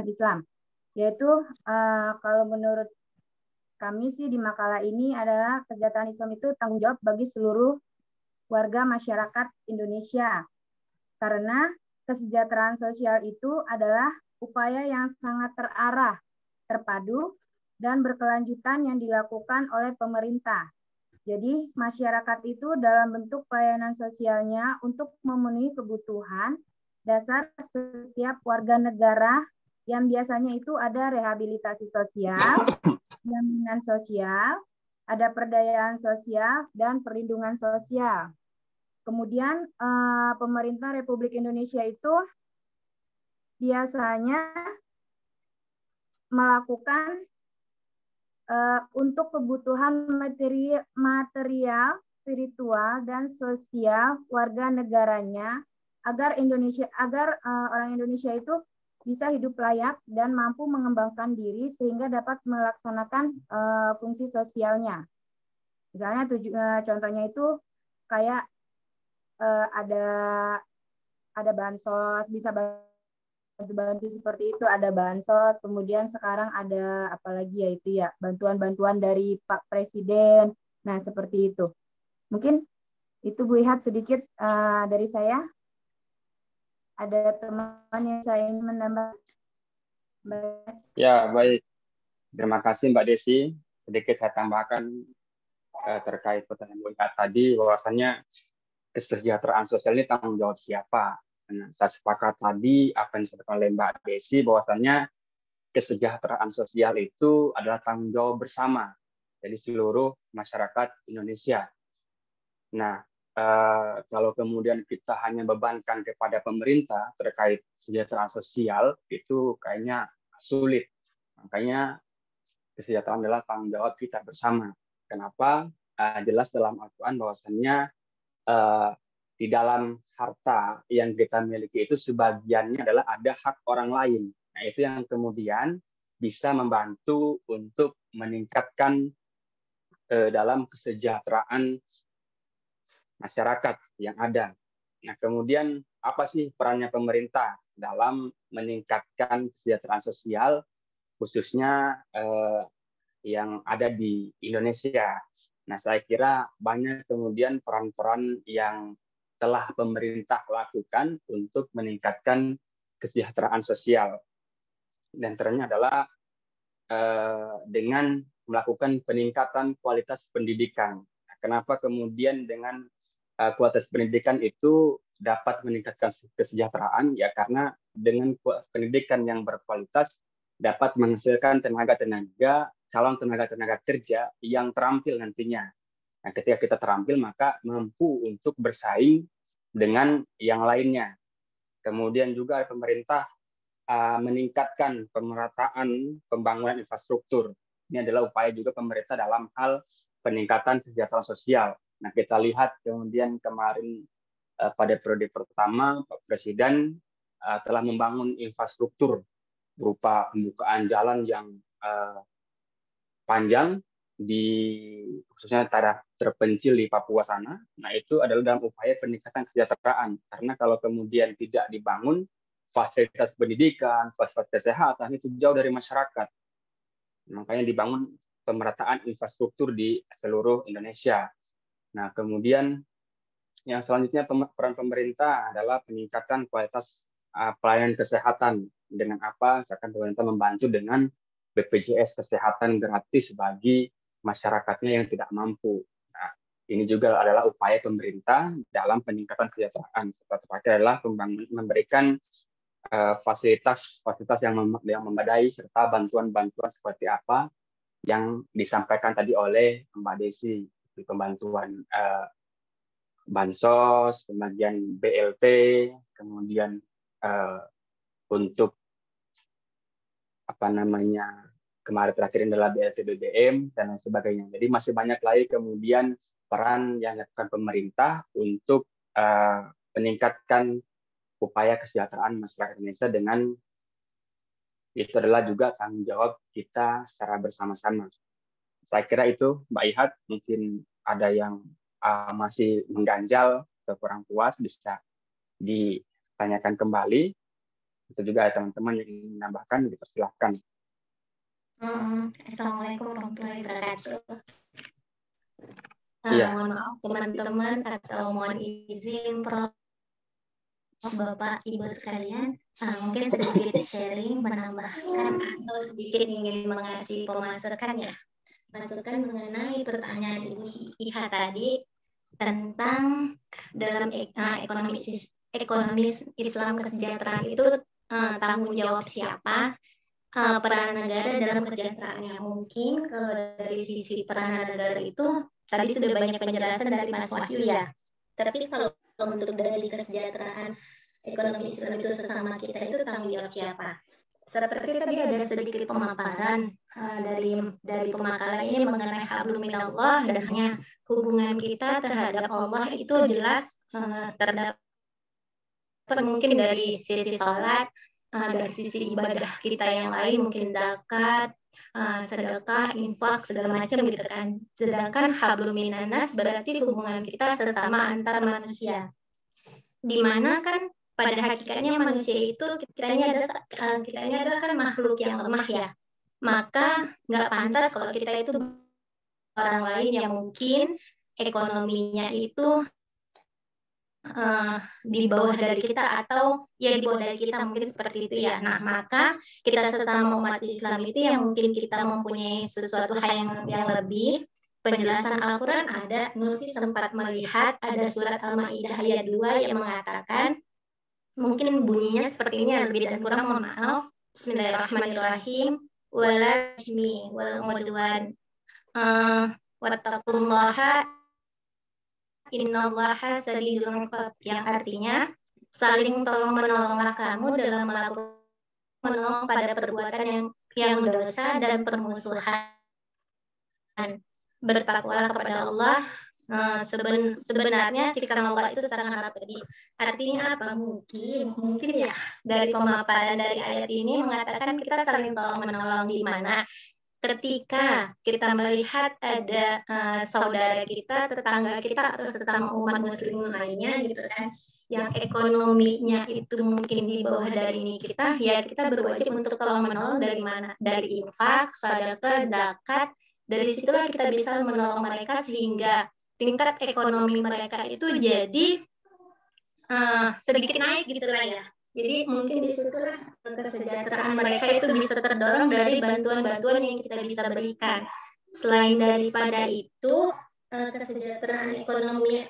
Islam? Yaitu kalau menurut kami sih di makalah ini adalah kesejahteraan Islam itu tanggung jawab bagi seluruh warga masyarakat Indonesia. Karena kesejahteraan sosial itu adalah upaya yang sangat terarah, terpadu, dan berkelanjutan yang dilakukan oleh pemerintah. Jadi masyarakat itu dalam bentuk pelayanan sosialnya untuk memenuhi kebutuhan dasar setiap warga negara yang biasanya itu ada rehabilitasi sosial, jaminan sosial, ada perdayaan sosial, dan perlindungan sosial. Kemudian pemerintah Republik Indonesia itu biasanya melakukan untuk kebutuhan material, spiritual, dan sosial warga negaranya agar orang Indonesia itu bisa hidup layak dan mampu mengembangkan diri sehingga dapat melaksanakan fungsi sosialnya. Misalnya contohnya itu kayak ada bansos, bisa bantu seperti itu, ada bansos, kemudian sekarang ada apalagi ya itu ya, bantuan-bantuan dari Pak Presiden. Nah, seperti itu. Mungkin itu Bu Ihat sedikit dari saya. Ada teman yang saya ingin menambah? Ya, baik. Terima kasih Mbak Desi. Sedikit saya tambahkan terkait pertanyaan Bu Ihat tadi, bahwasannya kesejahteraan sosial ini tanggung jawab siapa? Nah, saya sepakat tadi apa yang disampaikan oleh Mbak Desi bahwasannya kesejahteraan sosial itu adalah tanggung jawab bersama dari seluruh masyarakat Indonesia. Nah, kalau kemudian kita hanya bebankan kepada pemerintah terkait kesejahteraan sosial itu kayaknya sulit. Makanya kesejahteraan adalah tanggung jawab kita bersama. Kenapa? Jelas dalam Al-Quran bahwasannya di dalam harta yang kita miliki itu sebagiannya adalah ada hak orang lain. Nah, itu yang kemudian bisa membantu untuk meningkatkan dalam kesejahteraan masyarakat yang ada. Nah, kemudian apa sih perannya pemerintah dalam meningkatkan kesejahteraan sosial, khususnya yang ada di Indonesia? Nah, saya kira banyak kemudian peran-peran yang telah pemerintah lakukan untuk meningkatkan kesejahteraan sosial. Dan antaranya adalah dengan melakukan peningkatan kualitas pendidikan. Kenapa kemudian dengan kualitas pendidikan itu dapat meningkatkan kesejahteraan? Ya karena dengan pendidikan yang berkualitas dapat menghasilkan calon tenaga kerja yang terampil nantinya. Nah, ketika kita terampil, maka mampu untuk bersaing dengan yang lainnya. Kemudian juga pemerintah meningkatkan pemerataan pembangunan infrastruktur. Ini adalah upaya juga pemerintah dalam hal peningkatan kesejahteraan sosial. Nah, kita lihat kemudian kemarin pada periode pertama, Pak Presiden telah membangun infrastruktur berupa pembukaan jalan yang panjang khususnya daerah terpencil di Papua sana. Nah, itu adalah dalam upaya peningkatan kesejahteraan. Karena kalau kemudian tidak dibangun fasilitas pendidikan, fasilitas kesehatan itu jauh dari masyarakat. Makanya dibangun pemerataan infrastruktur di seluruh Indonesia. Nah, kemudian yang selanjutnya peran pemerintah adalah peningkatan kualitas pelayanan kesehatan. Dengan apa? Misalkan pemerintah membantu dengan BPJS kesehatan gratis bagi masyarakatnya yang tidak mampu. Nah, ini juga adalah upaya pemerintah dalam peningkatan kesejahteraan. Salah satunya adalah memberikan fasilitas yang memadai serta bantuan-bantuan seperti apa yang disampaikan tadi oleh Mbak Desi, pembantuan bansos, kemudian BLT, kemudian untuk kemarin terakhir adalah BLT BBM dan lain sebagainya. Jadi masih banyak lagi kemudian peran yang dilakukan pemerintah untuk meningkatkan upaya kesejahteraan masyarakat Indonesia, dengan itu adalah juga tanggung jawab kita secara bersama-sama. Saya kira itu, Mbak Ihat, mungkin ada yang masih mengganjal atau kurang puas bisa ditanyakan kembali. Itu juga ada teman-teman yang ingin menambahkan, dipersilahkan. Assalamualaikum warahmatullahi wabarakatuh. Iya. Mohon maaf teman-teman, atau mohon izin Bapak Ibu sekalian, mungkin sedikit sharing, menambahkan atau sedikit ingin mengasih masukan mengenai pertanyaan Ibu Iha tadi tentang dalam ekonomi Islam kesejahteraan itu tanggung jawab siapa, peranan negara dalam kesejahteraannya. Mungkin kalau dari sisi peranan negara itu tadi sudah banyak penjelasan dari Mas Wahyu ya. Tapi kalau untuk dari kesejahteraan ekonomi Islam itu sesama kita itu tanggung jawab siapa? Seperti tadi ada sedikit pemaparan dari pemakaran ini mengenai hablum minallah, dan hanya hubungan kita terhadap Allah itu jelas terdapat mungkin dari sisi sholat, dari sisi ibadah kita yang lain, mungkin zakat, sedekah, infak, segala macam gitu kan. Sedangkan hablum minannas berarti hubungan kita sesama antar manusia. Di mana kan pada hakikatnya manusia itu kitanya adalah kan makhluk yang lemah ya. Maka nggak pantas kalau kita itu orang lain yang mungkin ekonominya itu di bawah dari kita, atau ya di bawah dari kita, mungkin seperti itu ya. Nah, maka kita sesama umat Islam itu yang mungkin kita mempunyai sesuatu hal yang lebih. Penjelasan Al-Quran ada, Nurfi sempat melihat ada surat Al-Ma'idah ayat 2 yang mengatakan, mungkin bunyinya seperti ini, lebih dan kurang mohon maaf. Bismillahirrahmanirrahim. Wala ismi wal mudwan wattaqullaha innallaha sadidul iqab, yang artinya saling tolong menolonglah kamu dalam menolong pada perbuatan yang dosa dan permusuhan. Bertakwalah kepada Allah, sebenarnya siksa Allah itu sangat pedih. Artinya apa? Mungkin ya dari pemaparan dari ayat ini mengatakan kita saling tolong menolong, di mana ketika kita melihat ada saudara kita, tetangga kita, atau sesama umat muslim lainnya gitu kan, yang ekonominya itu mungkin di bawah dari ini kita, ya kita berwajib untuk tolong menolong. Dari mana? Dari infak, sedekah, zakat. Dari situlah kita bisa menolong mereka sehingga tingkat ekonomi mereka itu jadi sedikit naik gitu lah ya. Jadi mungkin di situlah kesejahteraan mereka itu bisa terdorong dari bantuan-bantuan yang kita bisa berikan. Selain daripada itu, kesejahteraan ekonomi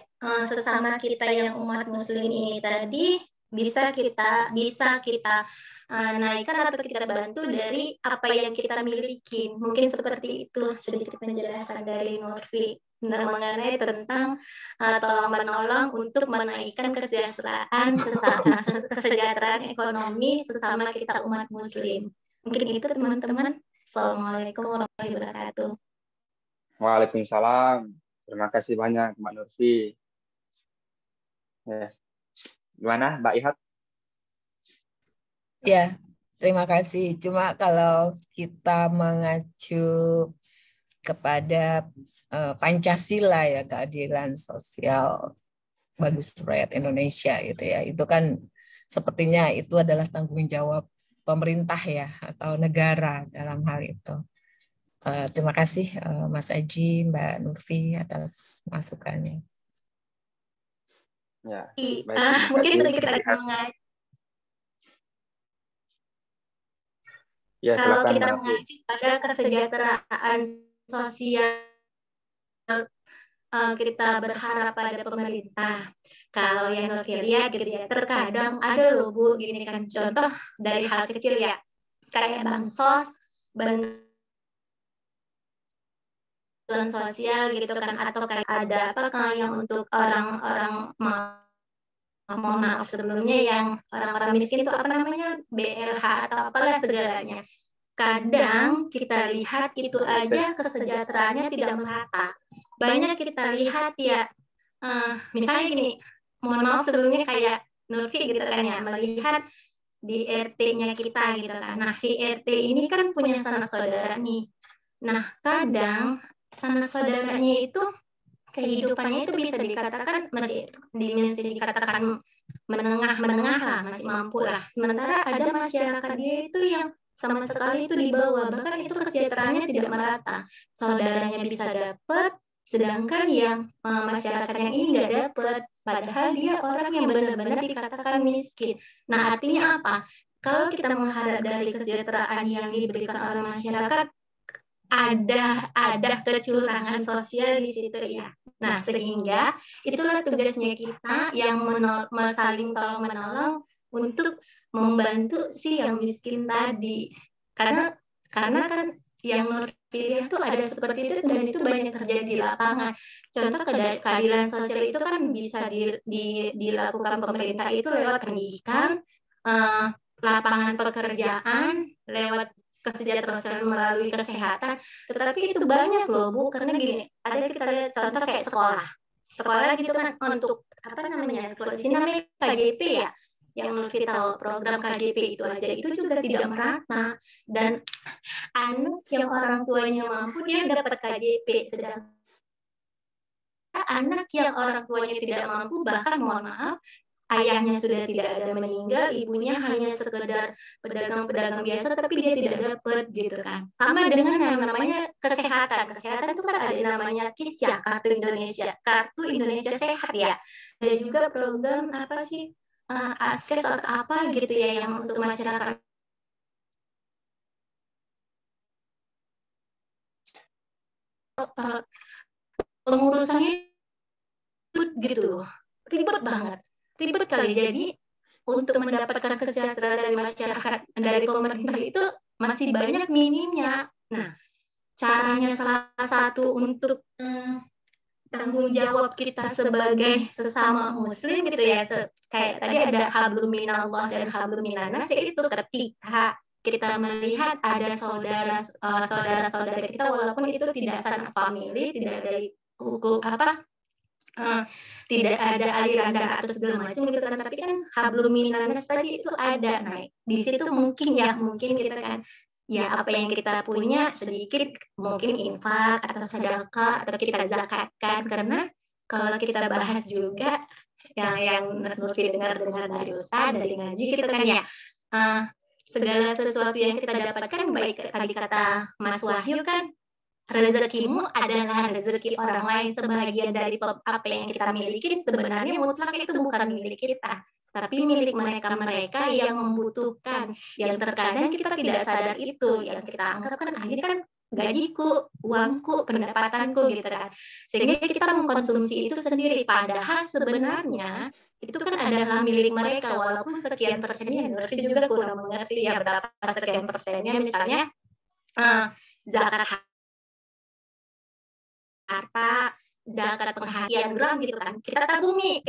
sesama kita yang umat muslim ini tadi bisa kita naikkan atau kita bantu dari apa yang kita miliki. Mungkin seperti itu sedikit penjelasan dari Nurfi mengenai tentang tolong menolong untuk menaikkan kesejahteraan ekonomi sesama kita umat muslim. Mungkin itu teman-teman. Assalamualaikum warahmatullahi wabarakatuh. Waalaikumsalam. Terima kasih banyak Mbak Nurfi. Yes. Gimana Mbak Ihat? Ya, terima kasih. Cuma kalau kita mengacu kepada Pancasila ya, keadilan sosial bagi rakyat Indonesia gitu ya, itu kan sepertinya itu adalah tanggung jawab pemerintah ya, atau negara dalam hal itu. Terima kasih Mas Aji, Mbak Nurfi atas masukannya. Ya, mungkin sedikit Ya, Kalau silakan kita Mbak Novi. mengacu pada kesejahteraan sosial, kita berharap pada pemerintah. Kalau yang Novi lihat gitu ya, terkadang ada loh Bu, gini kan contoh dari hal kecil ya, kayak bansos, bantuan sosial gitu kan, atau kayak ada apa kan yang untuk orang-orang mohon maaf sebelumnya yang orang-orang miskin itu apa namanya BLH atau apalah segalanya. Kadang kita lihat itu aja kesejahteraannya tidak merata. Banyak kita lihat ya, misalnya gini, mohon maaf sebelumnya kayak Nurfi gitu kan ya, melihat di RT-nya kita gitu kan. Nah, si RT ini kan punya sanak saudara nih. Nah, kadang sanak saudaranya itu kehidupannya itu bisa dikatakan masih dikatakan menengah lah, masih mampu lah. Sementara ada masyarakat dia itu yang sama sekali itu di bawah, bahkan itu kesejahteraannya tidak merata. Saudaranya bisa dapat, sedangkan yang masyarakat yang ini nggak dapat. Padahal dia orang yang benar-benar dikatakan miskin. Nah, artinya apa? Kalau kita mengharap dari kesejahteraan yang diberikan oleh masyarakat, ada kecurangan sosial di situ ya. Nah, sehingga itulah tugasnya kita yang saling tolong menolong untuk membantu si yang miskin tadi. Karena kan yang Nur pilih itu ada seperti itu dan itu banyak terjadi di lapangan. Contoh keadilan sosial itu kan bisa dilakukan pemerintah itu lewat pendidikan, lapangan pekerjaan, lewat kesejahteraan sosial melalui kesehatan, tetapi itu banyak loh Bu, karena gini, ada kita lihat contoh kayak sekolah gitu kan untuk apa namanya, kalau di sini namanya KJP ya, yang Lutfi tahu program KJP itu aja itu juga tidak merata, dan anak yang orang tuanya mampu dia dapat KJP, sedangkan anak yang orang tuanya tidak mampu, bahkan mohon maaf, ayahnya sudah tidak ada meninggal, ibunya hanya sekedar pedagang-pedagang biasa, tapi dia tidak dapat gitu kan. Sama dengan yang namanya kesehatan. Kesehatan itu kan ada namanya KIS ya, Kartu Indonesia Sehat ya. Ada juga program apa sih, ASKES atau apa gitu ya, yang untuk masyarakat. Pengurusannya gitu loh, ribet banget. Ribet kali, jadi untuk mendapatkan kesejahteraan dari masyarakat, dari pemerintah itu masih banyak minimnya. Nah, caranya salah satu untuk tanggung jawab kita sebagai sesama muslim gitu ya, kayak tadi ada hablum minallah dan hablum minannas, itu ketika kita melihat ada saudara-saudara kita walaupun itu tidak sanak famili, tidak dari hukum apa, tidak ada aliran darah atau segala macam gitu kan, tapi kan hablum minannas tadi itu ada. Nah, di situ mungkin gitu kan, ya apa yang kita punya sedikit mungkin infak atau sedekah atau kita zakatkan, karena kalau kita bahas juga yang Nurfi dengar dari Ustaz, dari ngaji gitu kan ya, segala sesuatu yang kita dapatkan, baik tadi kata Mas Wahyu kan, rezekimu adalah rezeki orang lain. Sebagian dari apa yang kita miliki sebenarnya mutlak itu bukan milik kita, tapi milik mereka yang membutuhkan, yang terkadang kita tidak sadar itu, yang kita anggap kan ini kan gajiku, uangku, pendapatanku gitu kan, sehingga kita mengkonsumsi itu sendiri, padahal sebenarnya itu kan adalah milik mereka, walaupun sekian persennya. Berarti juga kurang mengerti ya berapa sekian persennya, misalnya zakat harta, zakat penghasilan gram gitu kan, kita tabungi,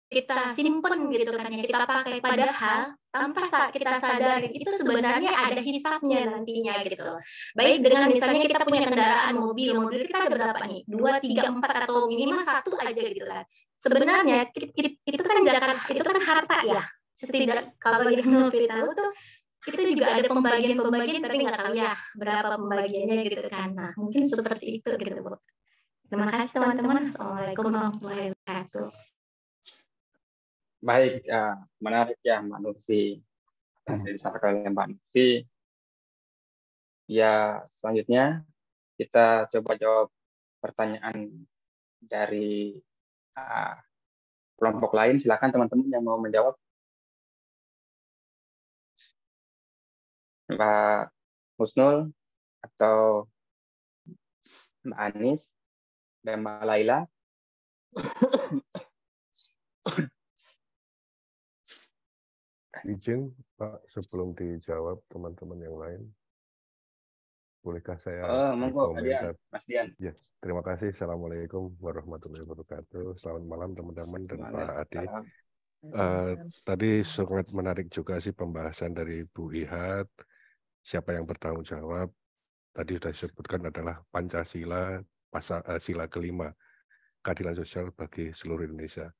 kita simpen gitu kan, ya kita pakai, padahal tanpa kita sadari itu sebenarnya ada hisapnya nantinya gitu. Baik dengan misalnya kita punya kendaraan mobil kita ada berapa nih, 2, 3, 4 atau minimal 1 aja gitu kan. Sebenarnya itu kan zakat, itu kan harta ya. Setidak kalau yang Novi tahu tuh itu juga ada pembagian tapi nggak tahu ya berapa pembagiannya gitu kan. Nah, mungkin seperti itu gitu Bu. Terima kasih teman-teman. Assalamualaikum warahmatullahi wabarakatuh. Baik, menarik ya Mbak Nurfi. Yang disampaikan oleh Mbak Nurfi. Ya, selanjutnya kita coba jawab pertanyaan dari kelompok lain. Silakan teman-teman yang mau menjawab. Mbak Husnul atau Mbak Anis dan Mbak Laila. Izin Pak, sebelum dijawab teman-teman yang lain, bolehkah saya Monggo Pak Dian, berkomentar? Mas Dian. Ya, terima kasih. Assalamualaikum warahmatullahi wabarakatuh. Selamat malam teman-teman dan Pak Ade. Tadi sangat menarik juga sih pembahasan dari Bu Ihat. Siapa yang bertanggung jawab? Tadi sudah disebutkan adalah Pancasila, sila kelima, keadilan sosial bagi seluruh Indonesia.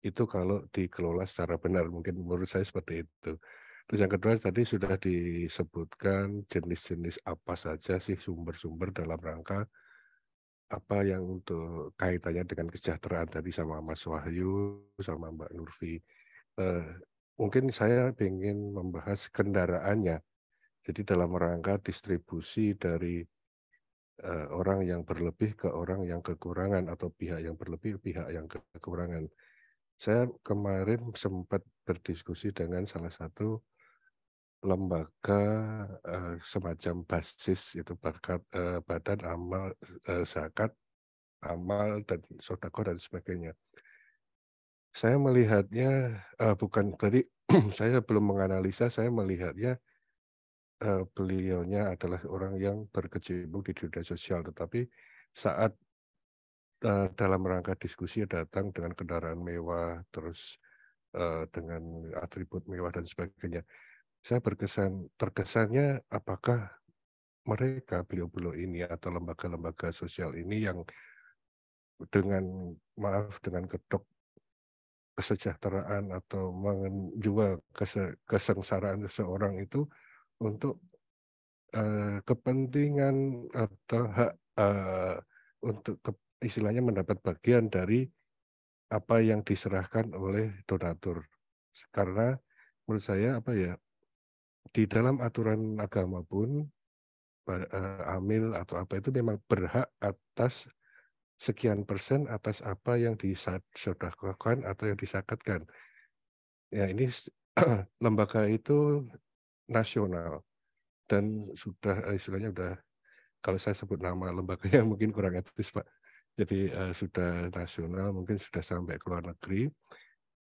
Itu kalau dikelola secara benar, mungkin menurut saya seperti itu. Terus yang kedua tadi sudah disebutkan jenis-jenis apa saja sih sumber-sumber dalam rangka apa yang untuk kaitannya dengan kesejahteraan tadi sama Mas Wahyu, sama Mbak Nurfi. Mungkin saya ingin membahas kendaraannya. Jadi dalam rangka distribusi dari orang yang berlebih ke orang yang kekurangan atau pihak yang berlebih, pihak yang kekurangan. Saya kemarin sempat berdiskusi dengan salah satu lembaga semacam basis itu badan amal zakat, amal dan sedekah dan sebagainya. Saya melihatnya bukan tadi saya belum menganalisa, saya melihatnya beliaunya adalah orang yang berkecimpung di dunia sosial, tetapi saat dalam rangka diskusi datang dengan kendaraan mewah, terus dengan atribut mewah dan sebagainya. Saya terkesannya apakah mereka, beliau-beliau ini atau lembaga-lembaga sosial ini yang dengan kedok kesejahteraan atau menjual kesengsaraan seseorang itu untuk kepentingan atau hak untuk istilahnya mendapat bagian dari apa yang diserahkan oleh donatur. Karena menurut saya di dalam aturan agama pun amil atau apa itu memang berhak atas sekian persen atas apa yang disodokkan atau yang disakatkan. Ya ini lembaga itu nasional dan sudah istilahnya udah, kalau saya sebut nama lembaganya mungkin kurang etis Pak. Jadi sudah nasional, mungkin sudah sampai ke luar negeri,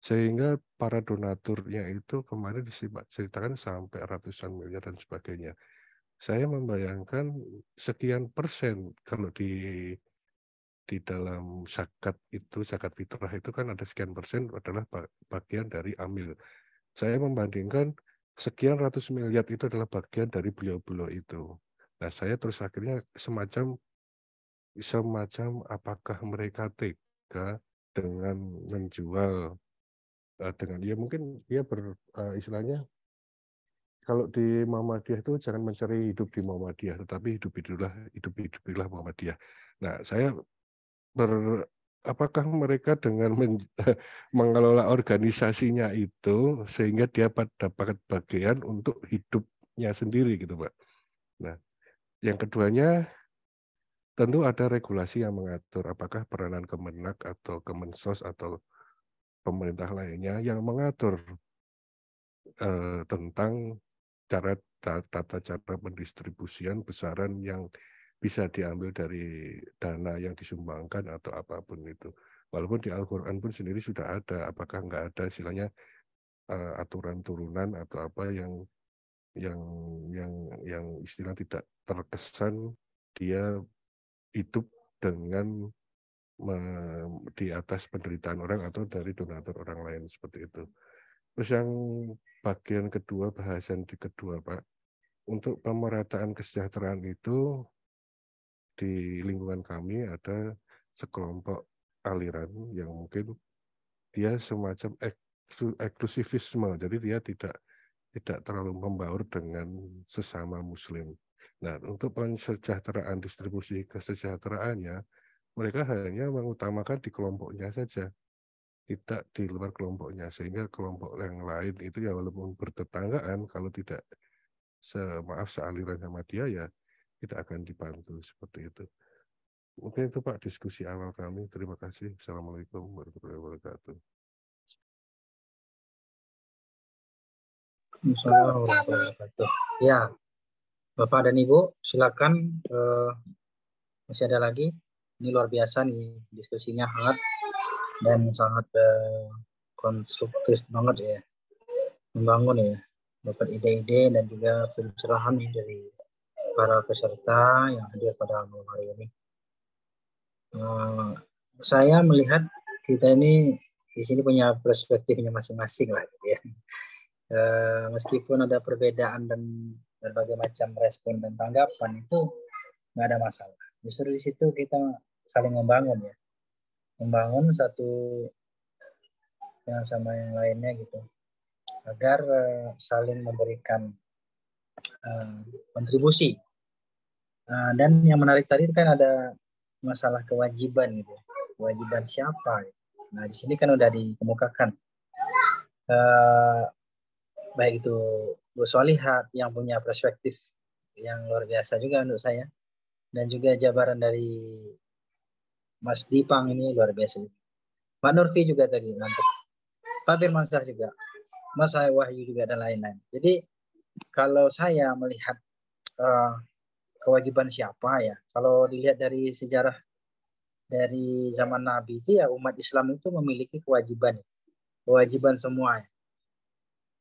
sehingga para donaturnya itu kemarin diceritakan sampai ratusan miliar dan sebagainya. Saya membayangkan sekian persen kalau di dalam zakat fitrah itu kan ada sekian persen adalah bagian dari amil. Saya membandingkan sekian ratus miliar itu adalah bagian dari beliau-beliau itu. Nah, saya terus akhirnya semacam apakah mereka tega dengan menjual dengan dia mungkin dia istilahnya kalau di Muhammadiyah itu jangan mencari hidup di Muhammadiyah, tetapi hidupilah Muhammadiyah. Nah, saya apakah mereka dengan mengelola organisasinya itu sehingga dia dapat bagian untuk hidupnya sendiri gitu Pak. Nah, yang keduanya tentu ada regulasi yang mengatur apakah peranan Kemenak atau Kemensos atau pemerintah lainnya yang mengatur tentang tata cara pendistribusian besaran yang bisa diambil dari dana yang disumbangkan atau apapun itu. Walaupun di Al-Quran pun sendiri sudah ada, apakah nggak ada istilahnya aturan turunan atau apa yang istilah tidak terkesan dia hidup dengan di atas penderitaan orang atau dari donatur orang lain seperti itu. Terus yang bagian kedua, bahasan di kedua Pak, untuk pemerataan kesejahteraan itu di lingkungan kami ada sekelompok aliran yang mungkin dia semacam eksklusivisme, jadi dia tidak terlalu membaur dengan sesama Muslim. Nah, untuk kesejahteraan, distribusi kesejahteraannya, mereka hanya mengutamakan di kelompoknya saja, tidak di luar kelompoknya, sehingga kelompok yang lain itu ya walaupun bertetanggaan, kalau tidak sealiran sama dia ya tidak akan dibantu seperti itu. Mungkin itu Pak diskusi awal kami. Terima kasih. Assalamualaikum warahmatullahi wabarakatuh. Assalamualaikum warahmatullahi wabarakatuh. Ya, Bapak dan Ibu, silakan. Masih ada lagi. Ini luar biasa nih, diskusinya hangat dan sangat konstruktif banget ya, membangun ya, dapat ide-ide dan juga pencerahan nih dari para peserta yang hadir pada malam hari ini. Saya melihat kita ini di sini punya perspektifnya masing-masing lah, gitu ya. Meskipun ada perbedaan dan berbagai macam respon dan tanggapan, itu nggak ada masalah. Justru di situ kita saling membangun ya, membangun satu yang sama yang lainnya gitu, agar saling memberikan kontribusi. Dan yang menarik tadi kan ada masalah kewajiban gitu, kewajiban siapa? Gitu. Nah di sini kan udah dikemukakan, baik itu Bu Solihat yang punya perspektif yang luar biasa juga untuk saya, dan juga jabaran dari Mas Dipang ini luar biasa. Mbak Nurfi juga tadi mantap. Pak Firmansyah juga, Mas Wahyu juga, dan lain-lain. Jadi kalau saya melihat kewajiban siapa ya, kalau dilihat dari sejarah dari zaman Nabi itu ya, umat Islam itu memiliki kewajiban semua ya.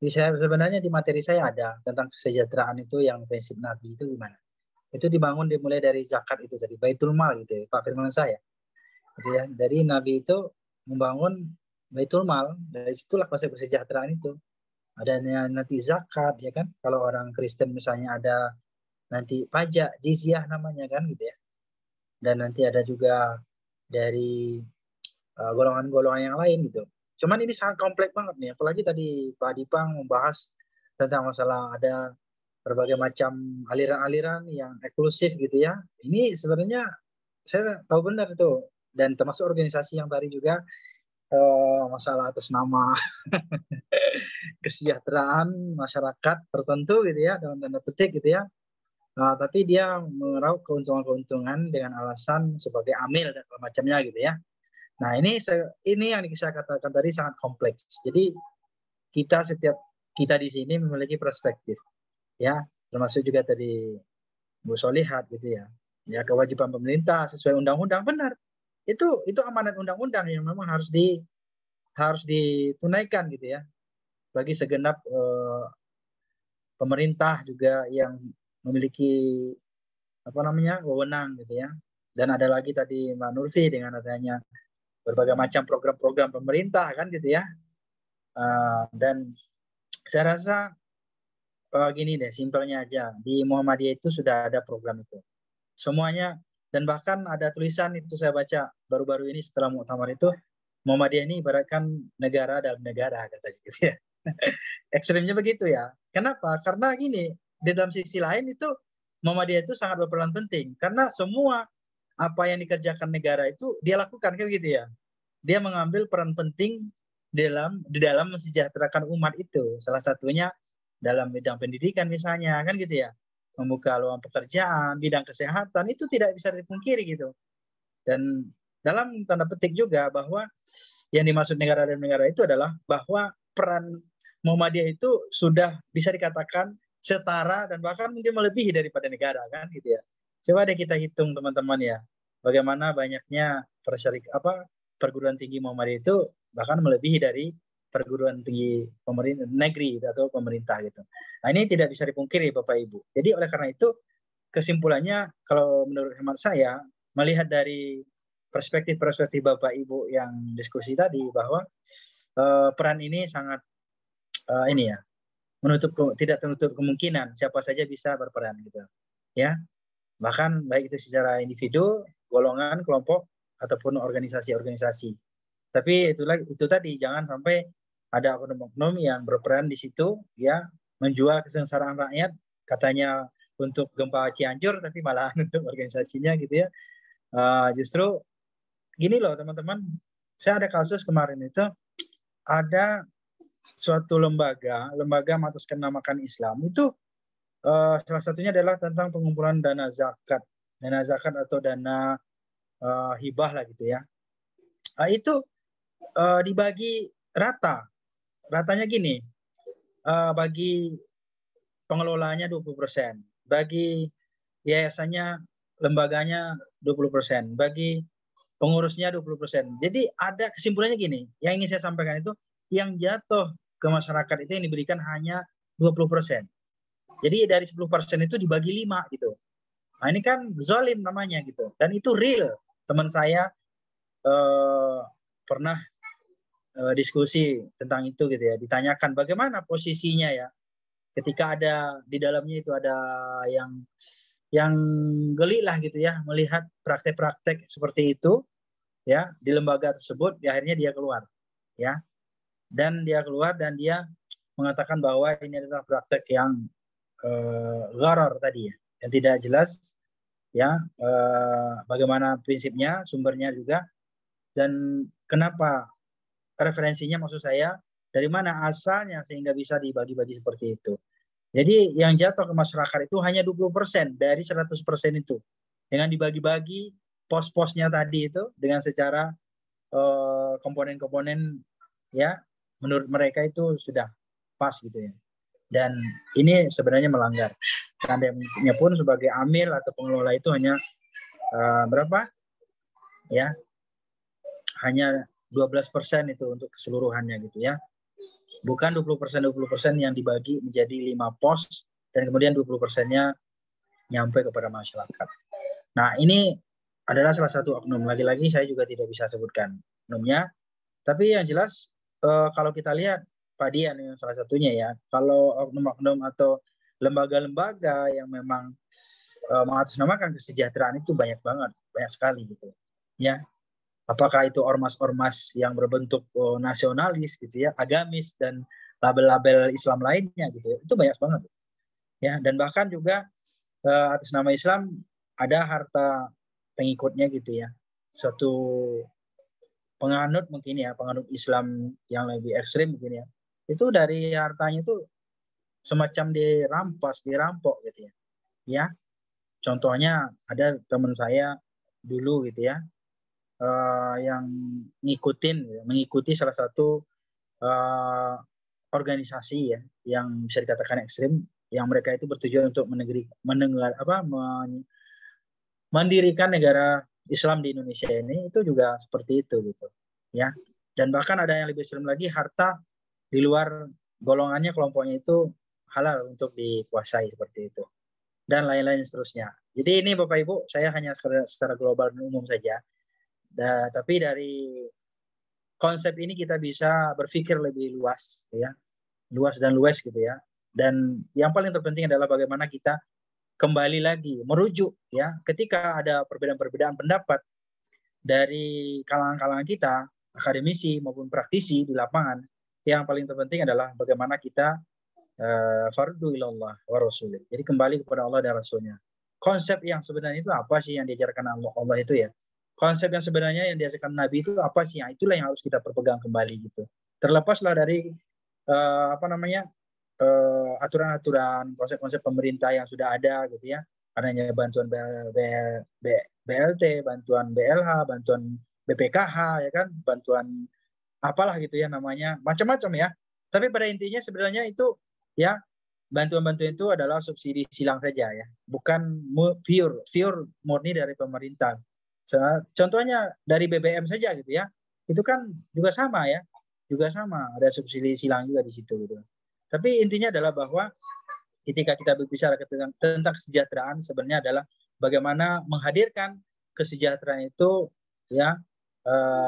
Jadi saya sebenarnya di materi saya ada tentang kesejahteraan itu, yang prinsip Nabi itu gimana. Itu dibangun dimulai dari zakat itu tadi, Baitul Mal gitu ya, Pak Firmansyah. Gitu ya. Dari Nabi itu membangun Baitul Mal, dari situlah konsep kesejahteraan itu. Adanya nanti zakat ya kan, kalau orang Kristen misalnya ada nanti pajak, jizyah namanya kan gitu ya. Dan nanti ada juga dari golongan-golongan yang lain gitu. Cuman ini sangat kompleks banget nih, apalagi tadi Pak Dipang membahas tentang masalah ada berbagai macam aliran-aliran yang eksklusif gitu ya. Ini sebenarnya saya tahu benar itu, dan termasuk organisasi yang tadi juga masalah atas nama kesejahteraan masyarakat tertentu gitu ya, dalam tanda petik gitu ya. Tapi dia meraup keuntungan-keuntungan dengan alasan sebagai amil dan segala macamnya gitu ya. Nah ini yang saya katakan tadi sangat kompleks. Jadi setiap kita di sini memiliki perspektif ya, termasuk juga tadi Bu Solihat gitu ya. Ya kewajiban pemerintah sesuai undang-undang, benar. Itu amanat undang-undang yang memang harus ditunaikan gitu ya, bagi segenap pemerintah juga yang memiliki wewenang gitu ya. Dan ada lagi tadi Mbak Nurfi dengan adanya berbagai macam program-program pemerintah kan gitu ya. Dan saya rasa gini deh, simpelnya aja, di Muhammadiyah itu sudah ada program itu semuanya. Dan bahkan ada tulisan itu saya baca baru-baru ini setelah muktamar itu, Muhammadiyah ini ibaratkan negara dalam negara katanya gitu ya. Ekstrimnya begitu ya. Kenapa? Karena gini, di dalam sisi lain itu Muhammadiyah itu sangat berperan penting, karena semua apa yang dikerjakan negara itu dia lakukan kayak gitu ya. Dia mengambil peran penting di dalam mensejahterakan umat itu. Salah satunya dalam bidang pendidikan misalnya kan gitu ya. Membuka peluang pekerjaan, bidang kesehatan, itu tidak bisa dipungkiri gitu. Dan dalam tanda petik juga bahwa yang dimaksud negara dan negara itu adalah bahwa peran Muhammadiyah itu sudah bisa dikatakan setara dan bahkan mungkin melebihi daripada negara kan gitu ya. Coba deh kita hitung teman-teman ya, bagaimana banyaknya perguruan tinggi Muhammadiyah itu bahkan melebihi dari perguruan tinggi pemerintah negeri atau pemerintah gitu. Nah ini tidak bisa dipungkiri Bapak Ibu. Jadi oleh karena itu kesimpulannya kalau menurut hemat saya, melihat dari perspektif Bapak Ibu yang diskusi tadi, bahwa peran ini sangat tidak tertutup kemungkinan siapa saja bisa berperan gitu ya. Bahkan baik itu secara individu, golongan, kelompok ataupun organisasi-organisasi. Tapi itu tadi, jangan sampai ada oknum-oknum yang berperan di situ ya, menjual kesengsaraan rakyat katanya untuk gempa Cianjur tapi malah untuk organisasinya gitu ya. Justru gini loh teman-teman, saya ada kasus kemarin itu, ada suatu lembaga mengataskan namakan Islam itu, salah satunya adalah tentang pengumpulan dana zakat atau dana hibah lah gitu ya. Itu dibagi ratanya gini, bagi pengelolanya 20%, bagi yayasannya, lembaganya 20%, bagi pengurusnya 20%. Jadi ada kesimpulannya gini, yang ingin saya sampaikan itu yang jatuh ke masyarakat itu yang diberikan hanya 20%. Jadi dari 10% itu dibagi 5 gitu. Nah ini kan zalim namanya gitu. Dan itu real. Teman saya pernah diskusi tentang itu gitu ya. Ditanyakan bagaimana posisinya ya. Ketika ada di dalamnya itu ada yang geli lah gitu ya. Melihat praktek-praktek seperti itu ya di lembaga tersebut, akhirnya dia keluar ya. Dan dia keluar dan dia mengatakan bahwa ini adalah praktek yang gharar tadi ya, yang tidak jelas ya, bagaimana prinsipnya, sumbernya juga, dan kenapa referensinya, maksud saya dari mana asalnya sehingga bisa dibagi-bagi seperti itu. Jadi yang jatuh ke masyarakat itu hanya 20% dari 100% itu, dengan dibagi-bagi pos-posnya tadi itu dengan secara komponen-komponen ya, menurut mereka itu sudah pas gitu ya. Dan ini sebenarnya melanggar. Seandainya pun sebagai amil atau pengelola itu hanya berapa? Ya, hanya 12% itu untuk keseluruhannya gitu ya. Bukan 20% yang dibagi menjadi 5 pos dan kemudian 20%-nya nyampe kepada masyarakat. Nah, ini adalah salah satu oknum. Lagi-lagi saya juga tidak bisa sebutkan oknumnya. Tapi yang jelas kalau kita lihat Pak Dian yang salah satunya ya, kalau oknum-oknum atau lembaga-lembaga yang memang mengatasnamakan kesejahteraan itu banyak banget, banyak sekali gitu. Ya, apakah itu ormas-ormas yang berbentuk nasionalis gitu ya, agamis dan label-label Islam lainnya gitu ya, itu banyak banget. Ya, dan bahkan juga atas nama Islam ada harta pengikutnya gitu ya. Suatu penganut mungkin ya, penganut Islam yang lebih ekstrim mungkin ya. Itu dari hartanya itu semacam dirampas, dirampok gitu ya. Ya, contohnya ada teman saya dulu gitu ya, yang mengikuti salah satu organisasi ya, yang bisa dikatakan ekstrim, yang mereka itu bertujuan untuk mendirikan negara Islam di Indonesia ini, itu juga seperti itu gitu ya. Dan bahkan ada yang lebih ekstrim lagi, harta di luar golongannya, kelompoknya itu halal untuk dikuasai seperti itu, dan lain-lain seterusnya. Jadi ini Bapak Ibu, saya hanya secara global dan umum saja. Tapi dari konsep ini kita bisa berpikir lebih luas ya, luas dan luas gitu ya. Dan yang paling terpenting adalah bagaimana kita kembali lagi merujuk ya, ketika ada perbedaan-perbedaan pendapat dari kalangan-kalangan kita, akademisi maupun praktisi di lapangan, yang paling terpenting adalah bagaimana kita fardu ilallah wa rasulih. Jadi kembali kepada Allah dan Rasulnya. Konsep yang sebenarnya itu apa sih yang diajarkan Allah itu ya? Konsep yang sebenarnya yang diajarkan Nabi itu apa sih? Nah, itulah yang harus kita perpegang kembali gitu. Terlepaslah dari aturan-aturan, konsep-konsep pemerintah yang sudah ada gitu ya. Adanya bantuan BLT, bantuan BLH, bantuan BPKH ya kan, bantuan apalah gitu ya namanya, macam-macam ya. Tapi pada intinya sebenarnya itu ya, bantuan-bantuan itu adalah subsidi silang saja ya, bukan pure murni dari pemerintah. Contohnya dari BBM saja gitu ya, itu kan juga sama ya, ada subsidi silang juga di situ gitu. Tapi intinya adalah bahwa ketika kita berbicara tentang kesejahteraan, sebenarnya adalah bagaimana menghadirkan kesejahteraan itu ya,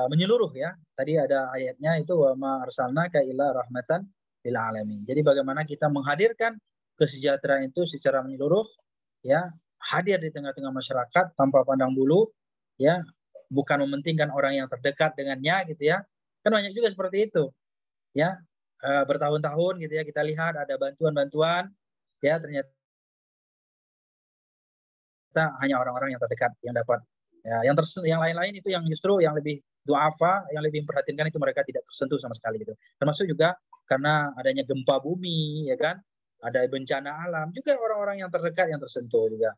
menyeluruh ya. Tadi ada ayatnya itu, wa ma arsalnaka illa rahmatan lil alamin. Jadi bagaimana kita menghadirkan kesejahteraan itu secara menyeluruh ya, hadir di tengah-tengah masyarakat tanpa pandang bulu ya, bukan mementingkan orang yang terdekat dengannya gitu ya. Kan banyak juga seperti itu ya, bertahun-tahun gitu ya, kita lihat ada bantuan-bantuan ya, ternyata hanya orang-orang yang terdekat yang dapat ya, yang lain-lain itu yang justru yang lebih duafa, yang lebih memperhatikan itu mereka tidak tersentuh sama sekali gitu. Termasuk juga karena adanya gempa bumi ya kan, ada bencana alam juga, orang-orang yang terdekat yang tersentuh juga.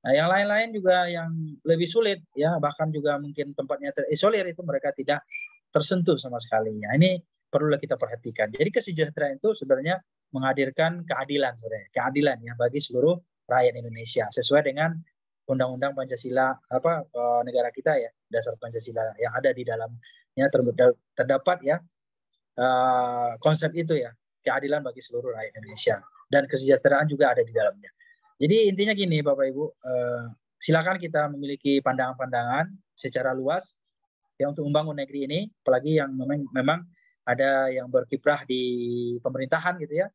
Nah, yang lain-lain juga yang lebih sulit ya, bahkan juga mungkin tempatnya terisolir itu mereka tidak tersentuh sama sekali. Nah, ini perlulah kita perhatikan. Jadi kesejahteraan itu sebenarnya menghadirkan keadilan sebenarnya, keadilan ya bagi seluruh rakyat Indonesia sesuai dengan Undang-Undang Pancasila negara kita ya, dasar Pancasila yang ada di dalamnya terdapat ya konsep itu ya, keadilan bagi seluruh rakyat Indonesia dan kesejahteraan juga ada di dalamnya. Jadi intinya gini Bapak Ibu, silakan kita memiliki pandangan-pandangan secara luas ya untuk membangun negeri ini, apalagi yang memang ada yang berkiprah di pemerintahan gitu ya.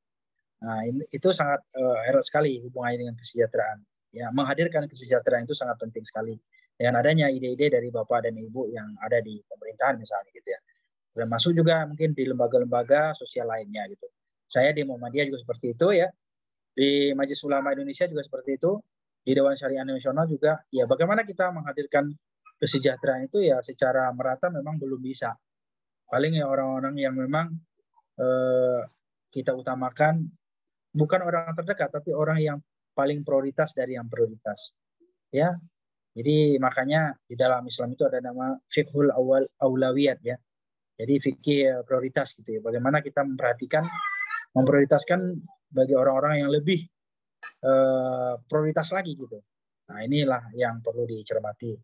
Nah, itu sangat erat sekali hubungannya dengan kesejahteraan. Ya, menghadirkan kesejahteraan itu sangat penting sekali. Dengan adanya ide-ide dari Bapak dan Ibu yang ada di pemerintahan misalnya gitu ya. Dan masuk juga mungkin di lembaga-lembaga sosial lainnya gitu. Saya di Muhammadiyah juga seperti itu ya. Di Majelis Ulama Indonesia juga seperti itu. Di Dewan Syariah Nasional juga. Ya, bagaimana kita menghadirkan kesejahteraan itu ya secara merata memang belum bisa. Paling ya orang-orang yang memang kita utamakan bukan orang terdekat tapi orang yang paling prioritas dari yang prioritas. Ya. Jadi makanya di dalam Islam itu ada nama fiqhul aulawiyat ya. Jadi fikih prioritas gitu ya. Bagaimana kita memprioritaskan bagi orang-orang yang lebih prioritas lagi gitu. Nah, inilah yang perlu dicermati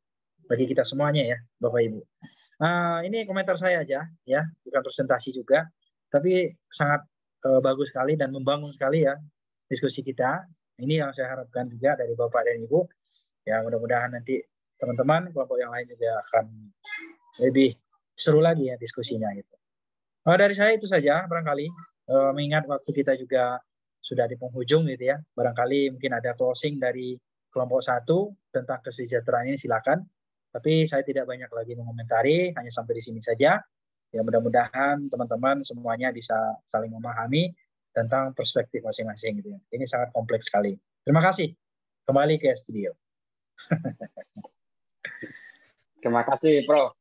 bagi kita semuanya ya, Bapak Ibu. Ini komentar saya aja ya, bukan presentasi juga, tapi sangat bagus sekali dan membangun sekali ya diskusi kita. Ini yang saya harapkan juga dari Bapak dan Ibu. Ya, mudah-mudahan nanti teman-teman kelompok yang lain juga akan lebih seru lagi ya diskusinya gitu. Dari saya itu saja barangkali, mengingat waktu kita juga sudah di penghujung gitu ya. Barangkali mungkin ada closing dari kelompok 1 tentang kesejahteraan ini silakan. Tapi saya tidak banyak lagi mengomentari, hanya sampai di sini saja. Ya mudah-mudahan teman-teman semuanya bisa saling memahami tentang perspektif masing-masing gitu ya. Ini sangat kompleks sekali. Terima kasih. Kembali ke studio. Terima kasih, Prof.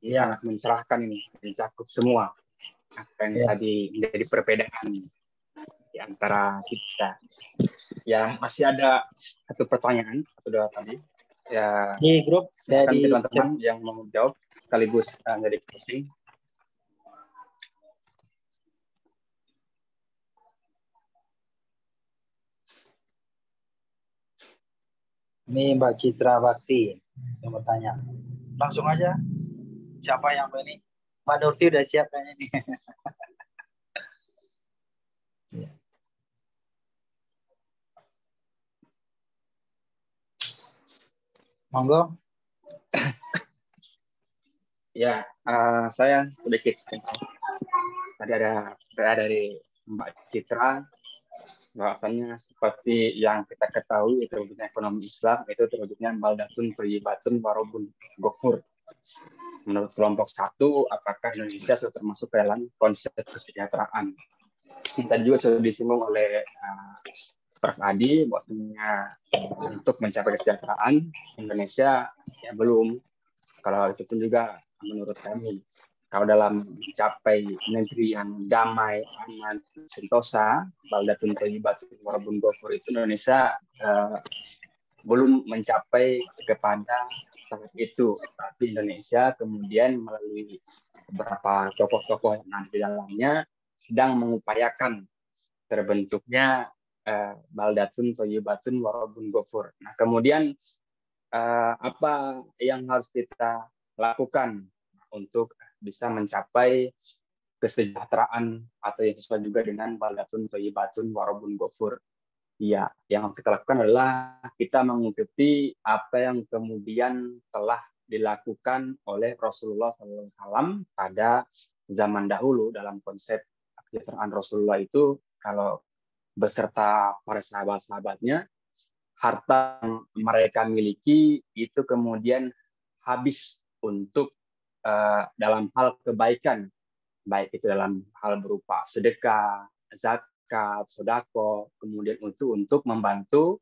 Ya. Sangat mencerahkan ini, mencakup semua apa yang tadi menjadi perbedaan di antara kita. Ya, masih ada satu pertanyaan atau dua tadi. Ya, di grup dari teman-teman yang mau jawab sekaligus jadi closing. Ini Mbak Citra Bakti yang bertanya. Langsung aja. Siapa yang ini? Mbak Nurti udah siap kayaknya nih. Monggo. Ya, saya sedikit tadi ada dari Mbak Citra, bahwasannya seperti yang kita ketahui terwujudnya ekonomi Islam itu terwujudnya baldatun thayyibatun warabun ghafur. Menurut kelompok 1, apakah Indonesia sudah termasuk dalam konsep kesejahteraan? Tadi juga sudah disinggung oleh Prof. Adi, bahwasanya untuk mencapai kesejahteraan Indonesia ya belum. Kalau itu pun juga menurut kami, kalau dalam mencapai negeri yang damai, aman, sentosa, baldatun thayyibatun warabun ghafur itu Indonesia belum mencapai kepada saat itu. Tapi Indonesia kemudian melalui beberapa tokoh-tokoh yang ada di dalamnya sedang mengupayakan terbentuknya baldatun thayyibatun warabun ghafur. Nah, kemudian apa yang harus kita lakukan untuk bisa mencapai kesejahteraan atau yang sesuai juga dengan baldatun thayyibatun warabun ghafur? Ya, yang kita lakukan adalah kita mengikuti apa yang kemudian telah dilakukan oleh Rasulullah SAW pada zaman dahulu. Dalam konsep kesejahteraan Rasulullah itu, kalau beserta para sahabat-sahabatnya, harta yang mereka miliki itu kemudian habis untuk dalam hal kebaikan, baik itu dalam hal berupa sedekah, zakat, sodako, kemudian untuk membantu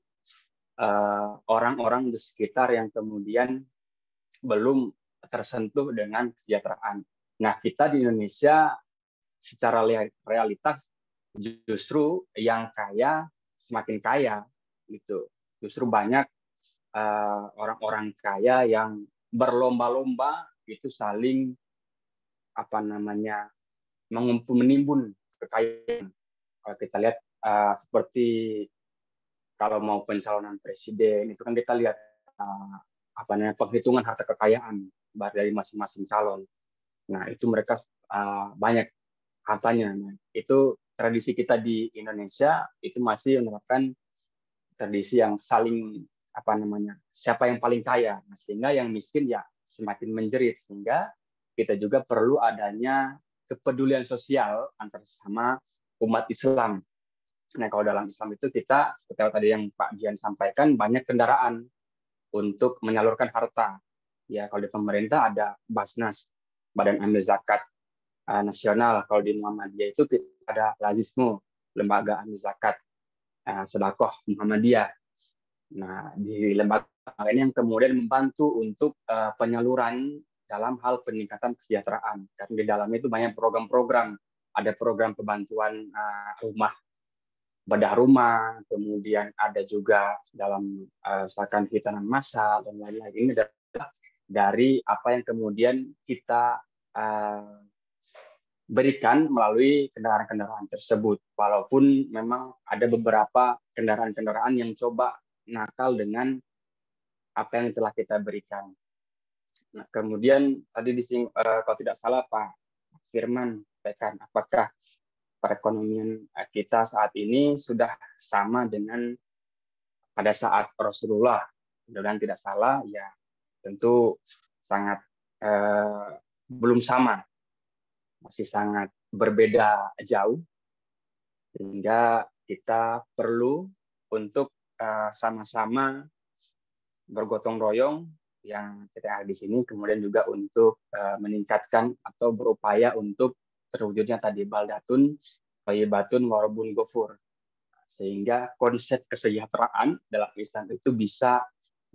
orang-orang di sekitar yang kemudian belum tersentuh dengan kesejahteraan. Nah, kita di Indonesia secara realitas justru yang kaya semakin kaya gitu. Justru banyak orang-orang kaya yang berlomba-lomba itu saling menimbun kekayaan. Kalau kita lihat seperti kalau mau pencalonan presiden itu kan kita lihat penghitungan harta kekayaan dari masing-masing calon. Nah, itu mereka banyak hartanya. Nah, itu tradisi kita di Indonesia itu masih menerapkan tradisi yang saling siapa yang paling kaya, nah, sehingga yang miskin ya semakin menjerit, sehingga kita juga perlu adanya kepedulian sosial antar sama umat Islam. Nah, kalau dalam Islam itu kita seperti tadi yang Pak Dian sampaikan, banyak kendaraan untuk menyalurkan harta. Ya, kalau di pemerintah ada Basnas, Badan Amil Zakat Nasional. Kalau di Muhammadiyah itu ada Lazismu, Lembaga Amil Zakat Sedekah Muhammadiyah. Nah, di lembaga ini yang kemudian membantu untuk penyaluran dalam hal peningkatan kesejahteraan. Karena di dalamnya itu banyak program-program. Ada program pembantuan bedah rumah, kemudian ada juga dalam misalkan hitanan massal dan lain-lain. Ini adalah dari apa yang kemudian kita berikan melalui kendaraan-kendaraan tersebut. Walaupun memang ada beberapa kendaraan-kendaraan yang coba nakal dengan apa yang telah kita berikan. Nah, kemudian tadi kalau tidak salah Pak Firman sampaikan, apakah perekonomian kita saat ini sudah sama dengan pada saat Rasulullah? Mudah-mudahan tidak salah, ya tentu sangat belum sama, masih sangat berbeda jauh, sehingga kita perlu untuk sama-sama bergotong royong yang kita ada di sini, kemudian juga untuk meningkatkan atau berupaya untuk terwujudnya tadi baldatun, thayyibatun, warabun ghafur, sehingga konsep kesejahteraan dalam Islam itu bisa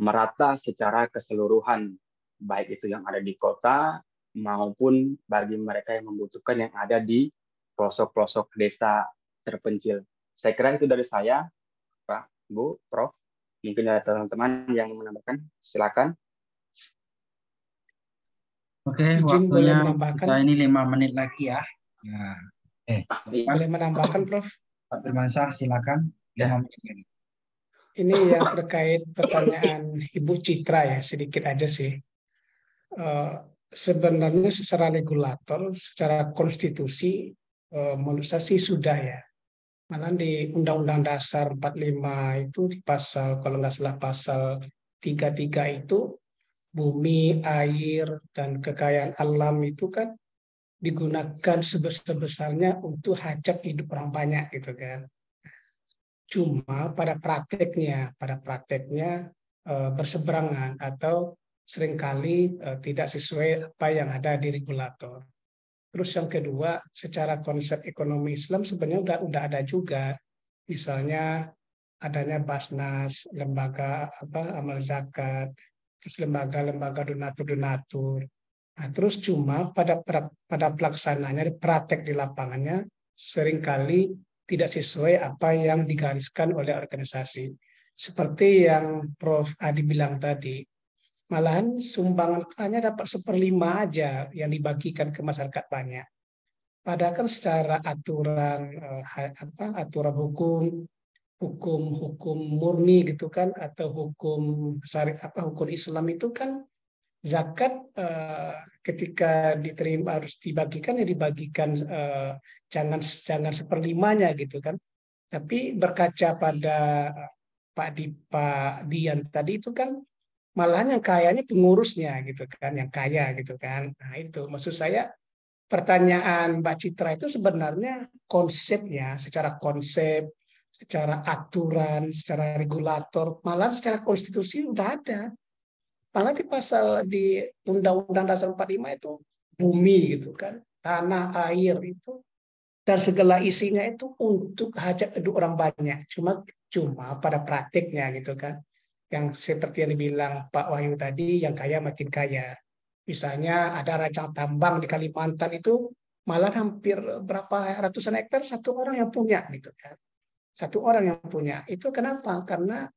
merata secara keseluruhan, baik itu yang ada di kota maupun bagi mereka yang membutuhkan yang ada di pelosok-pelosok desa terpencil. Saya kira itu dari saya, Pak, Bu, Prof. Mungkin ada teman-teman yang menambahkan, silakan. Oke, waktunya kita ini 5 menit lagi ya. Nah, boleh menambahkan, Prof. Pak Firmansyah, silakan. 5 menit lagi. Ini yang terkait pertanyaan Ibu Citra ya, sedikit aja sih. Sebenarnya secara regulator, secara konstitusi, menurut saya sih sudah ya. Malah di Undang-Undang Dasar 45 itu di pasal, kalau nggak salah pasal 33 itu, bumi, air, dan kekayaan alam itu kan digunakan sebesar-besarnya untuk hajat hidup orang banyak gitu kan. Cuma pada prakteknya berseberangan atau seringkali tidak sesuai apa yang ada di regulator. Terus yang kedua, secara konsep ekonomi Islam sebenarnya udah ada juga, misalnya adanya Basnas, lembaga amal zakat, terus lembaga-lembaga donatur-donatur. Nah, terus cuma pada pelaksananya, praktek di lapangannya seringkali tidak sesuai apa yang digariskan oleh organisasi. Seperti yang Prof. Adi bilang tadi, malahan sumbangan hanya dapat 1/5 aja yang dibagikan ke masyarakat banyak. Padahal kan secara aturan hukum murni gitu kan, atau hukum Islam itu kan zakat ketika diterima harus dibagikan ya dibagikan jangan 1/5-nya gitu kan. Tapi berkaca pada Pak Dian tadi itu kan malahan yang kayanya pengurusnya gitu kan, yang kaya gitu kan. Nah itu maksud saya pertanyaan Mbak Citra itu sebenarnya konsepnya, secara konsep, secara aturan, secara regulator, malah secara konstitusi udah ada. Malah di pasal di Undang-Undang Dasar 45 itu bumi gitu kan, tanah, air itu dan segala isinya itu untuk hajat hidup orang banyak. Cuma pada praktiknya gitu kan. Yang seperti yang dibilang Pak Wahyu tadi, yang kaya makin kaya. Misalnya ada rajang tambang di Kalimantan itu malah hampir berapa ratusan hektar satu orang yang punya gitu kan. Satu orang yang punya. Itu kenapa? Karena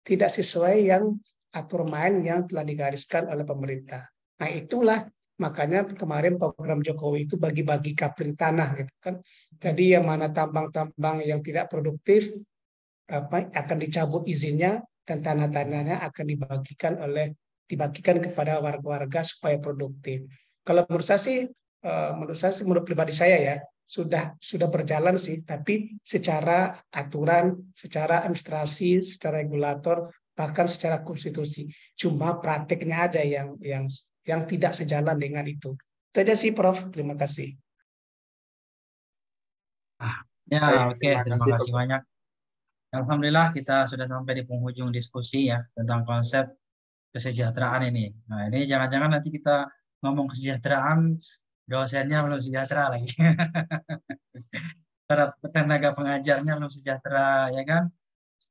tidak sesuai yang atur main yang telah digariskan oleh pemerintah. Nah, itulah makanya kemarin program Jokowi itu bagi-bagi kapling tanah gitu kan. Jadi yang mana tambang-tambang yang tidak produktif akan dicabut izinnya dan tanah-tanahnya akan dibagikan kepada warga-warga supaya produktif. Kalau menurut saya sih, menurut pribadi saya ya, sudah berjalan sih, tapi secara aturan, secara administrasi, secara regulator, bahkan secara konstitusi. Cuma praktiknya ada yang tidak sejalan dengan itu. Itu aja sih, Prof. Terima kasih. Ya, oke. Terima kasih banyak. Alhamdulillah kita sudah sampai di penghujung diskusi ya tentang konsep kesejahteraan ini. Nah, ini jangan-jangan nanti kita ngomong kesejahteraan, dosennya belum sejahtera lagi. Tenaga pengajarnya belum sejahtera, ya kan?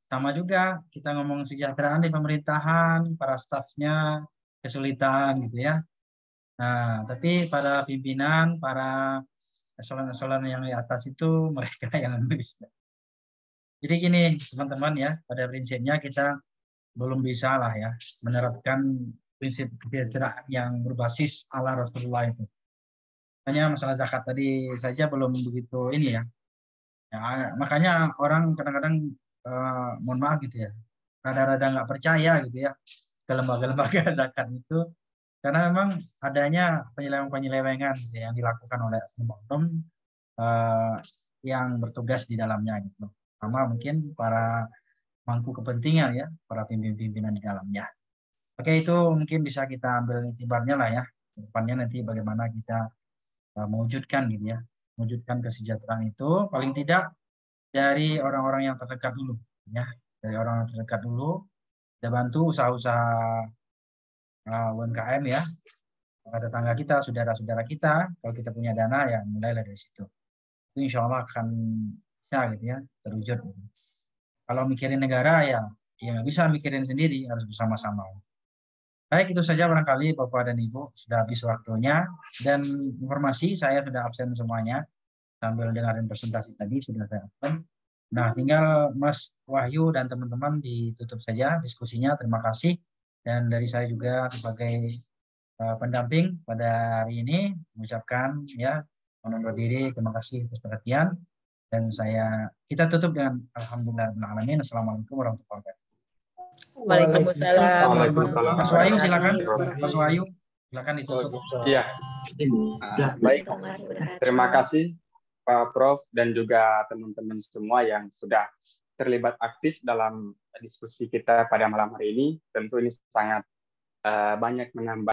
Sama juga kita ngomong kesejahteraan di pemerintahan, para stafnya kesulitan gitu ya. Nah, tapi para pimpinan, para eselon-eselon yang di atas itu mereka yang bisa. Jadi gini teman-teman ya, pada prinsipnya kita belum bisa lah ya menerapkan prinsip kesejahteraan yang berbasis ala Rasulullah itu. Hanya masalah zakat tadi saja belum begitu ini ya. Ya, makanya orang kadang-kadang mohon maaf gitu ya, rada-rada nggak percaya gitu ya ke lembaga-lembaga zakat itu, karena memang adanya penyelewengan gitu, yang dilakukan oleh oknum yang bertugas di dalamnya gitu. Sama mungkin para mangku kepentingan ya, para pimpinan di dalamnya. Oke, itu mungkin bisa kita ambil itibarnya lah ya. Depannya nanti bagaimana kita mewujudkan gitu ya, mewujudkan kesejahteraan itu paling tidak dari orang-orang yang terdekat dulu ya, dari orang yang terdekat dulu. Kita bantu usaha-usaha UMKM ya, tetangga kita, saudara-saudara kita. Kalau kita punya dana ya mulailah dari situ. Itu insya Allah akan bisa gitu ya, terwujud. Kalau mikirin negara ya nggak bisa mikirin sendiri, harus bersama-sama. Baik, itu saja barangkali Bapak dan Ibu, sudah habis waktunya, dan informasi saya sudah absen semuanya sambil dengarin presentasi tadi sudah saya absen. Nah, tinggal Mas Wahyu dan teman-teman ditutup saja diskusinya. Terima kasih, dan dari saya juga sebagai pendamping pada hari ini mengucapkan ya menundur diri. Terima kasih atas perhatian, dan kita tutup dengan alhamdulillahirrahmanirrahim. Assalamualaikum warahmatullahi wabarakatuh. Waalaikumsalam. Mas Wahyu silakan. Mas Wahyu silakan ditutup. Iya. Baik. Terima kasih Pak Prof dan juga teman-teman semua yang sudah terlibat aktif dalam diskusi kita pada malam hari ini. Tentu ini sangat banyak menambah